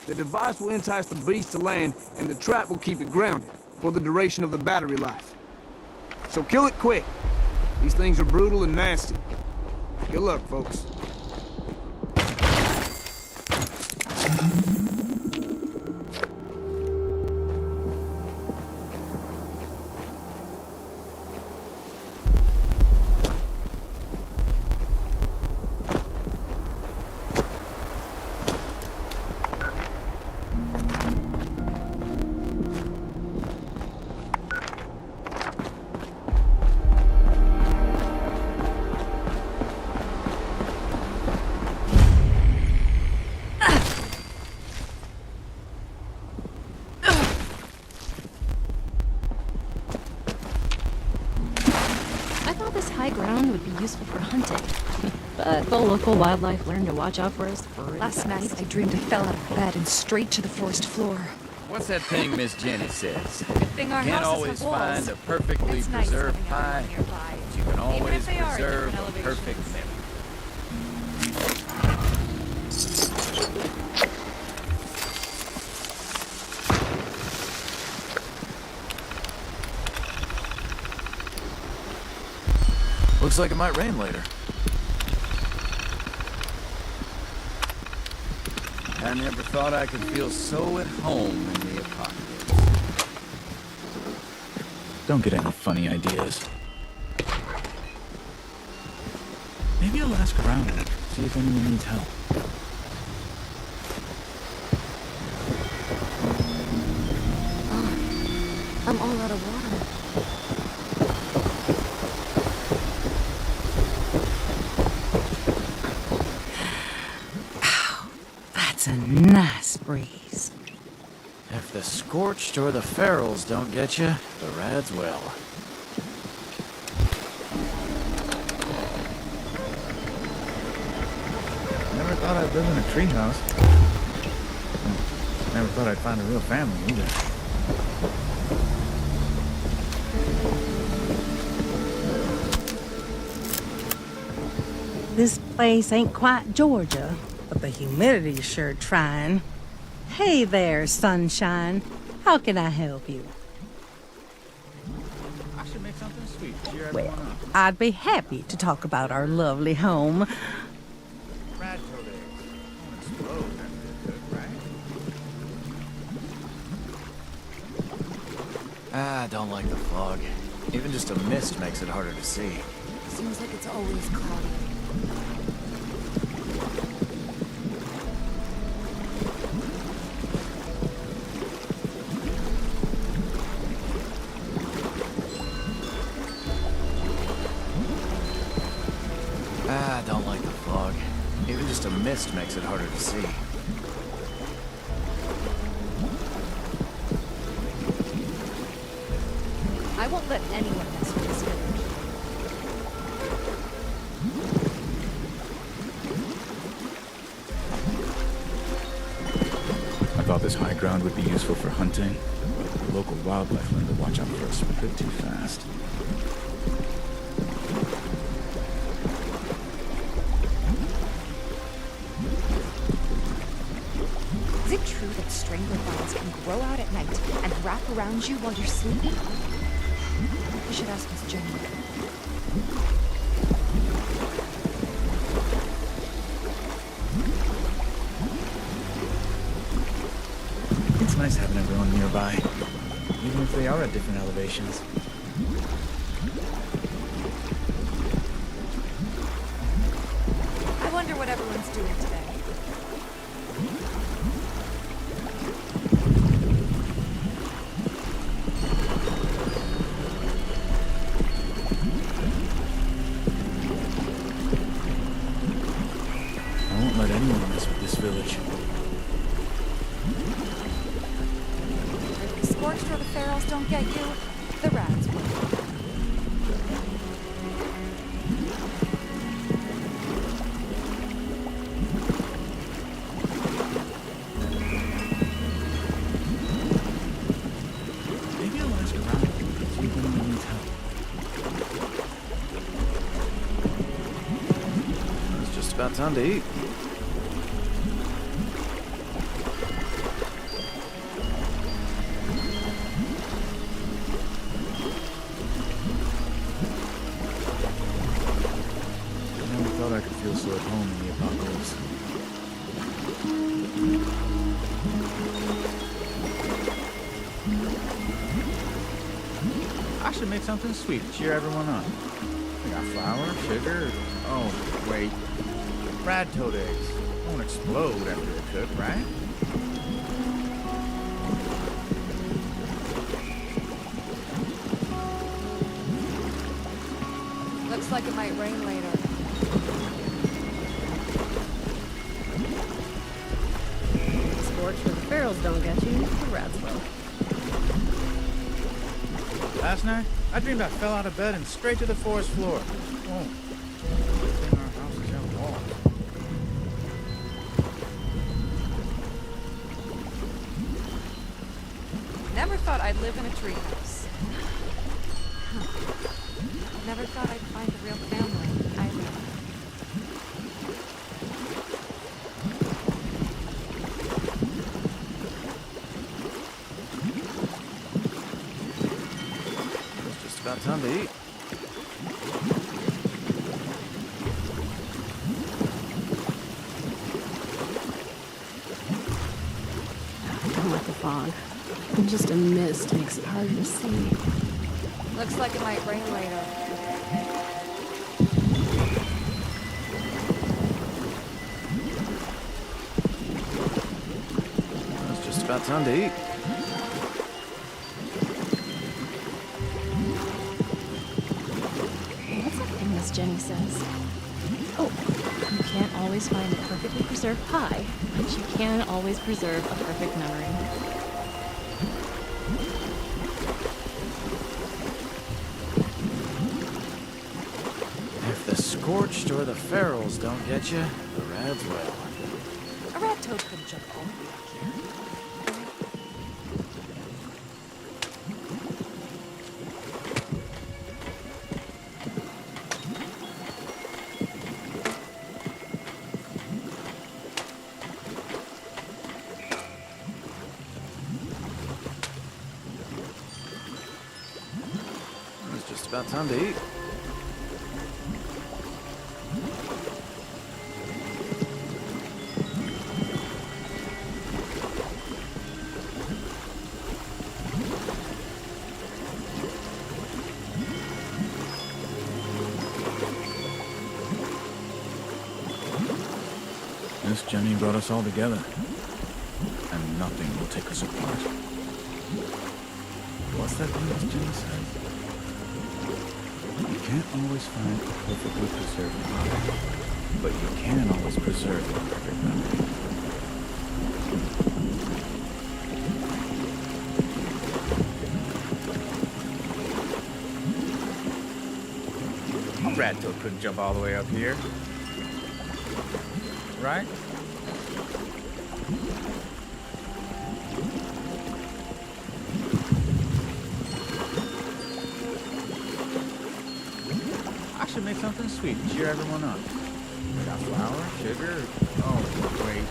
The device will entice the beast to land, and the trap will keep it grounded for the duration of the battery life. So kill it quick. These things are brutal and nasty. Good luck, folks. High ground would be useful for hunting. But the local wildlife learned to watch out for us pretty Last fast. night, I dreamed I fell out of bed and straight to the forest floor. What's that thing Miss Jenny says? Good thing our Can't houses always have walls. find a perfectly It's nice preserved having pie, everyone nearby. but you can Even always if they are at preserve different a perfect elevations. memory. Looks like it might rain later. I never thought I could feel so at home in the apocalypse. Don't get any funny ideas. Maybe I'll ask around and see if anyone needs help. I'm all out of water. That's a nice breeze. If the scorched or the ferals don't get you, the rads will. Never thought I'd live in a treehouse. Never thought I'd find a real family either. This place ain't quite Georgia, but the humidity's sure trying. Hey there, sunshine. How can I help you? I should make something sweet to cheer Well, everyone up. I'd be happy to talk about our lovely home. Rad toad eggs. Won't explode after they're cooked, right? I don't like the fog. Even just a mist makes it harder to see. Seems like it's always cloudy. I don't like the fog. Even just a mist makes it harder to see. I won't let anyone mess with this village. I thought this high ground would be useful for hunting, but the local wildlife learned to watch out for us a bit too fast. Is it true that strangler vines can grow out at night and wrap around you while you're sleeping? I should ask Miss Jenny. It's nice having everyone nearby, even if they are at different elevations. I wonder what everyone's doing today. I won't let anyone mess with this village. If the scorched or the ferals don't get you, the rats will. Maybe I'll ask around and see if anyone needs help. It's just about time to eat. thought I could feel so at home in the apocalypse. I should make something sweet to cheer everyone on. We got flour, sugar. Oh, wait. Rad toad eggs. Won't explode after they're cooked, right? Looks like it might rain later. Scorch where the ferals don't get you, the rats will. Last night, I dreamed I fell out of bed and straight to the forest floor. Oh. Good thing our houses have walls. Never thought I'd live in a treehouse. Never thought I'd find a real family either. It's just about time to eat. I don't like the fog. Just a mist makes it harder to see. Looks like it might rain later. It's just about time to eat. What's that thing Miss Jenny says? Oh, you can't always find a perfectly preserved pie, but you can always preserve a perfect memory. If the scorched or the ferals don't get you, the rads will. A rat toad couldn't jump all the way up here. It's just about time to eat. Miss Jenny brought us all together, and nothing will take us apart. What's that thing Miss Jenny said? You can't always find a perfectly preserved pie, but you can always preserve a perfect memory. A rat toad couldn't jump all the way up here. Right? I should make something sweet to cheer everyone up. We got flour, sugar. Oh, wait.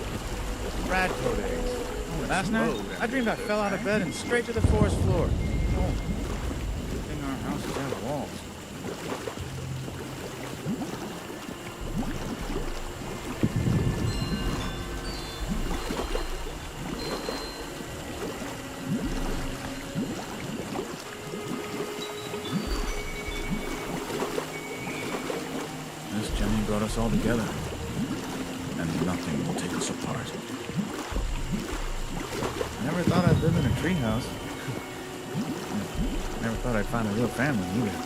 Rad toad eggs. Last night, I dreamed I fell out of bed and straight to the forest floor. Oh. Good thing our houses have walls. Miss Jenny brought us all together, and nothing will take us apart. Never thought I'd live in a treehouse. Never thought I'd find a real family either.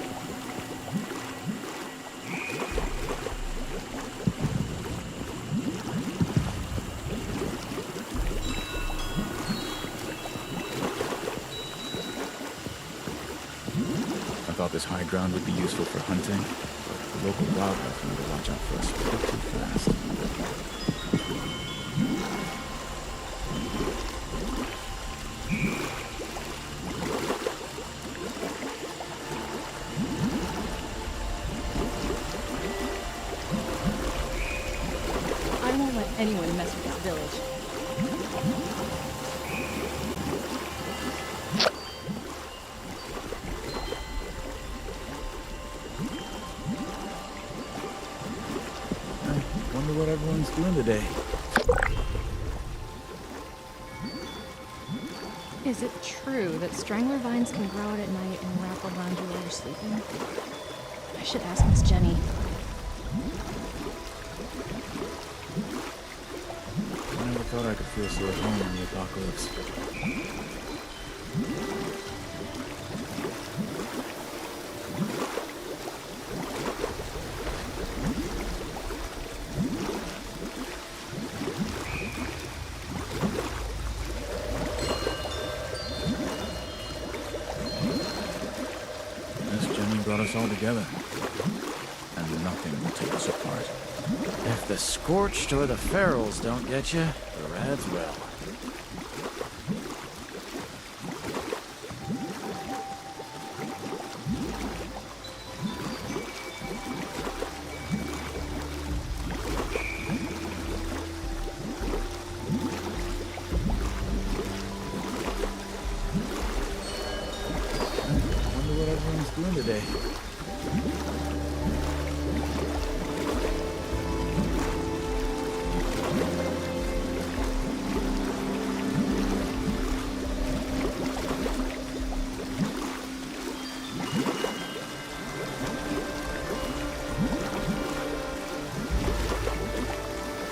I thought this high ground would be useful for hunting, but the local wildlife need to watch out for us a bit too fast. I won't let anyone mess with this village. Wonder what everyone's doing today. Is it true that strangler vines can grow out at night and wrap around you while you're sleeping? I should ask Miss Jenny. I never thought I could feel so at home in the apocalypse. Miss Jenny brought us all together, and nothing will take us apart. If the scorched or the ferals don't get you, the rads will. I wonder what everyone's doing today.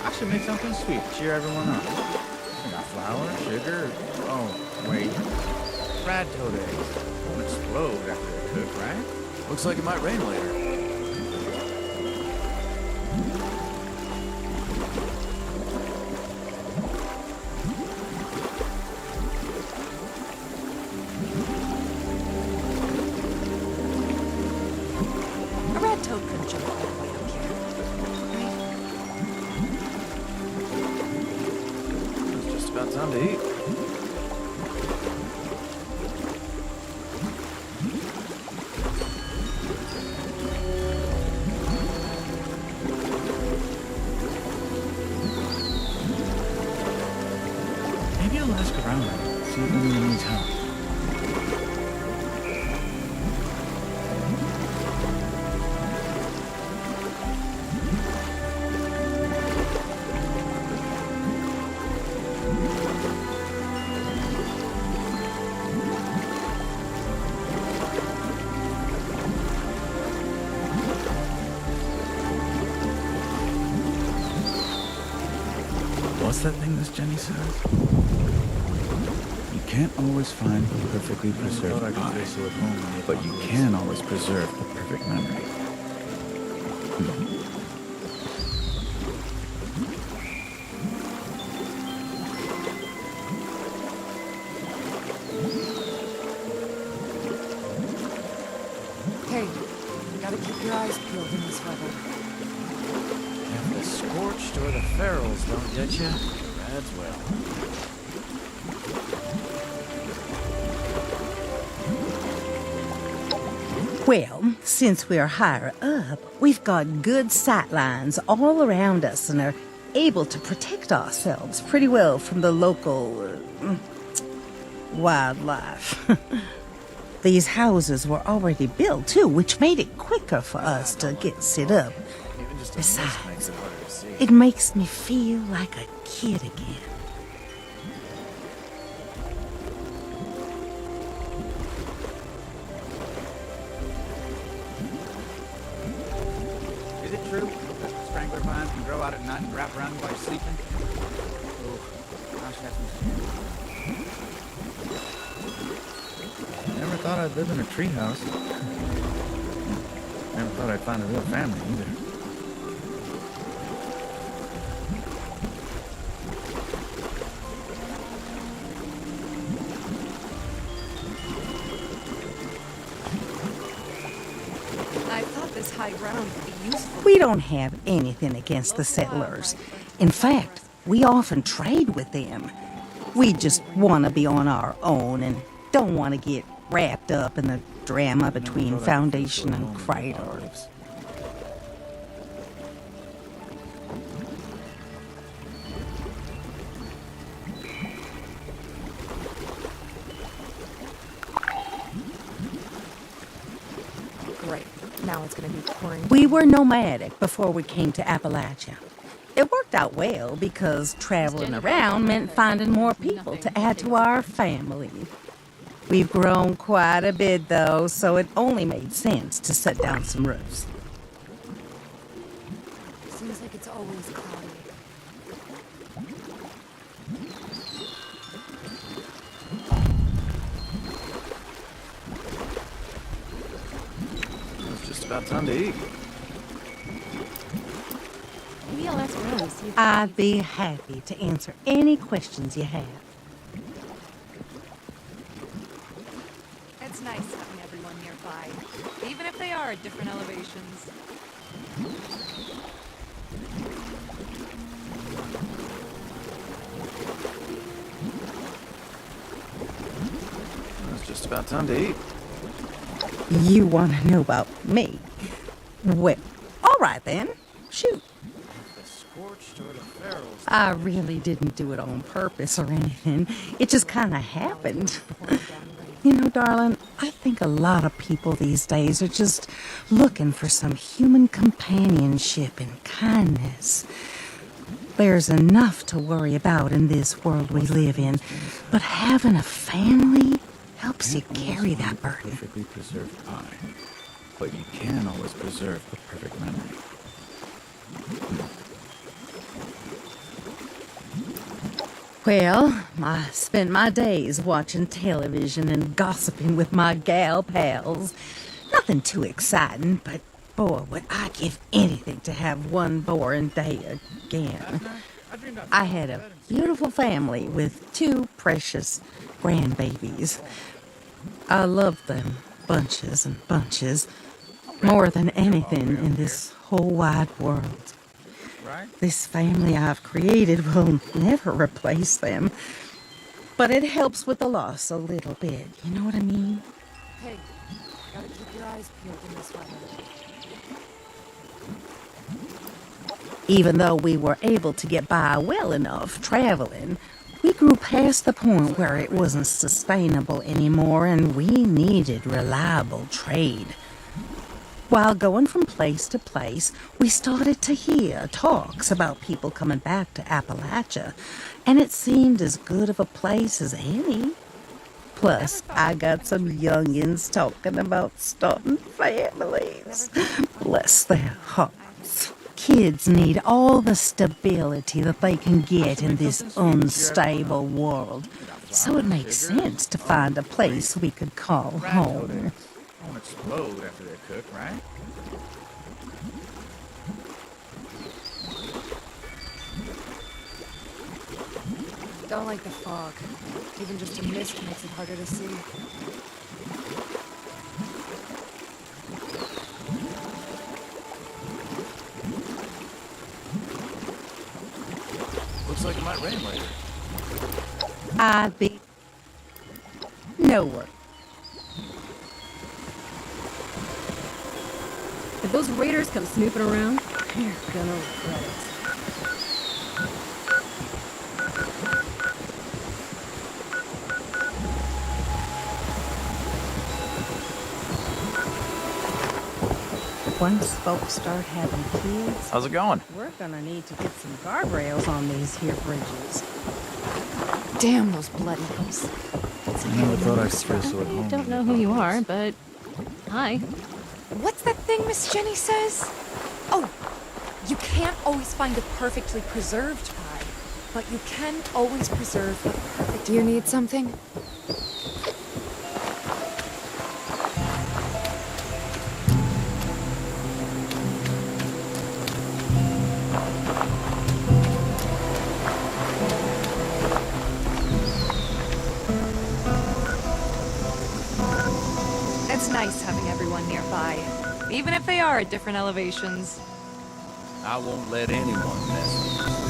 I should make something sweet to cheer everyone up. I got flour, sugar, oh, wait, rad toad eggs. Won't explode after they cook, right? Looks like it might rain later. A red toad couldn't jump all the way up here. It's just about time to eat. Maybe I'll ask around, see if anyone needs help. What's that thing Miss Jenny says? You can't always find the perfectly preserved pie, but you can always preserve the perfect memory. Hey, gotta keep your eyes peeled in this weather. If the scorched or the ferals don't get you, the rads will. Well, since we're higher up, we've got good sight lines all around us and are able to protect ourselves pretty well from the local wildlife. These houses were already built, too, which made it quicker for us to get set up. Besides, it makes me feel like a kid again. Is it true that strangler vines can grow out at night and wrap around you while you're sleeping? Oh, I should ask Miss Jenny. Never thought I'd live in a treehouse. Never thought I'd find a real family either. I thought this high ground would be useful. We don't have anything against the settlers. In fact, we often trade with them. We just want to be on our own and don't want to get wrapped up in the drama between Foundation and Crater. Great. Now it's gonna be pouring. We were nomadic before we came to Appalachia. It worked out well because traveling around meant finding more people to add to our family. We've grown quite a bit, though, so it only made sense to set down some roots. Seems like it's always cloudy. It's just about time to eat. Maybe I'll ask Rose. See if I'd be happy to answer any questions you have. It's nice having everyone nearby, even if they are at different elevations. It's just about time to eat. You want to know about me? Well, all right then. Shoot. The scorched or the ferals. I really didn't do it on purpose or anything. It just kind of happened. You know, darling, I think a lot of people these days are just looking for some human companionship and kindness. There's enough to worry about in this world we live in, but having a family helps you carry that burden. Perfectly preserved pie, but you can always preserve a perfect memory. Well, I spent my days watching television and gossiping with my gal pals. Nothing too exciting, but boy, would I give anything to have one boring day again. I had a beautiful family with 2 precious grandbabies. I loved them bunches and bunches, more than anything in this whole wide world. This family I've created will never replace them, but it helps with the loss a little bit, you know what I mean? Hey, gotta keep your eyes peeled in this weather. Even though we were able to get by well enough traveling, we grew past the point where it wasn't sustainable anymore and we needed reliable trade. While going from place to place, we started to hear talks about people coming back to Appalachia, and it seemed as good of a place as any. Plus, I got some youngins talking about starting families. Bless their hearts. Kids need all the stability that they can get in this unstable world, so it makes sense to find a place we could call home. Won't explode after they're cooked, right? Don't like the fog. Even just a mist makes it harder to see. Looks like it might rain later. I'd be nowhere. If those raiders come snooping around, you're gonna regret it. Once folks start having kids, How's it going? we're gonna need to get some guardrails on these here bridges. Damn those bloody hoes. I never thought I'd feel so at home. I don't know who you are, but hi. What's that thing Miss Jenny says? Oh, you can't always find a perfectly preserved pie, but you can always preserve a perfect... Do you need something? It's nice having everyone nearby, even if they are at different elevations. I won't let anyone mess with me.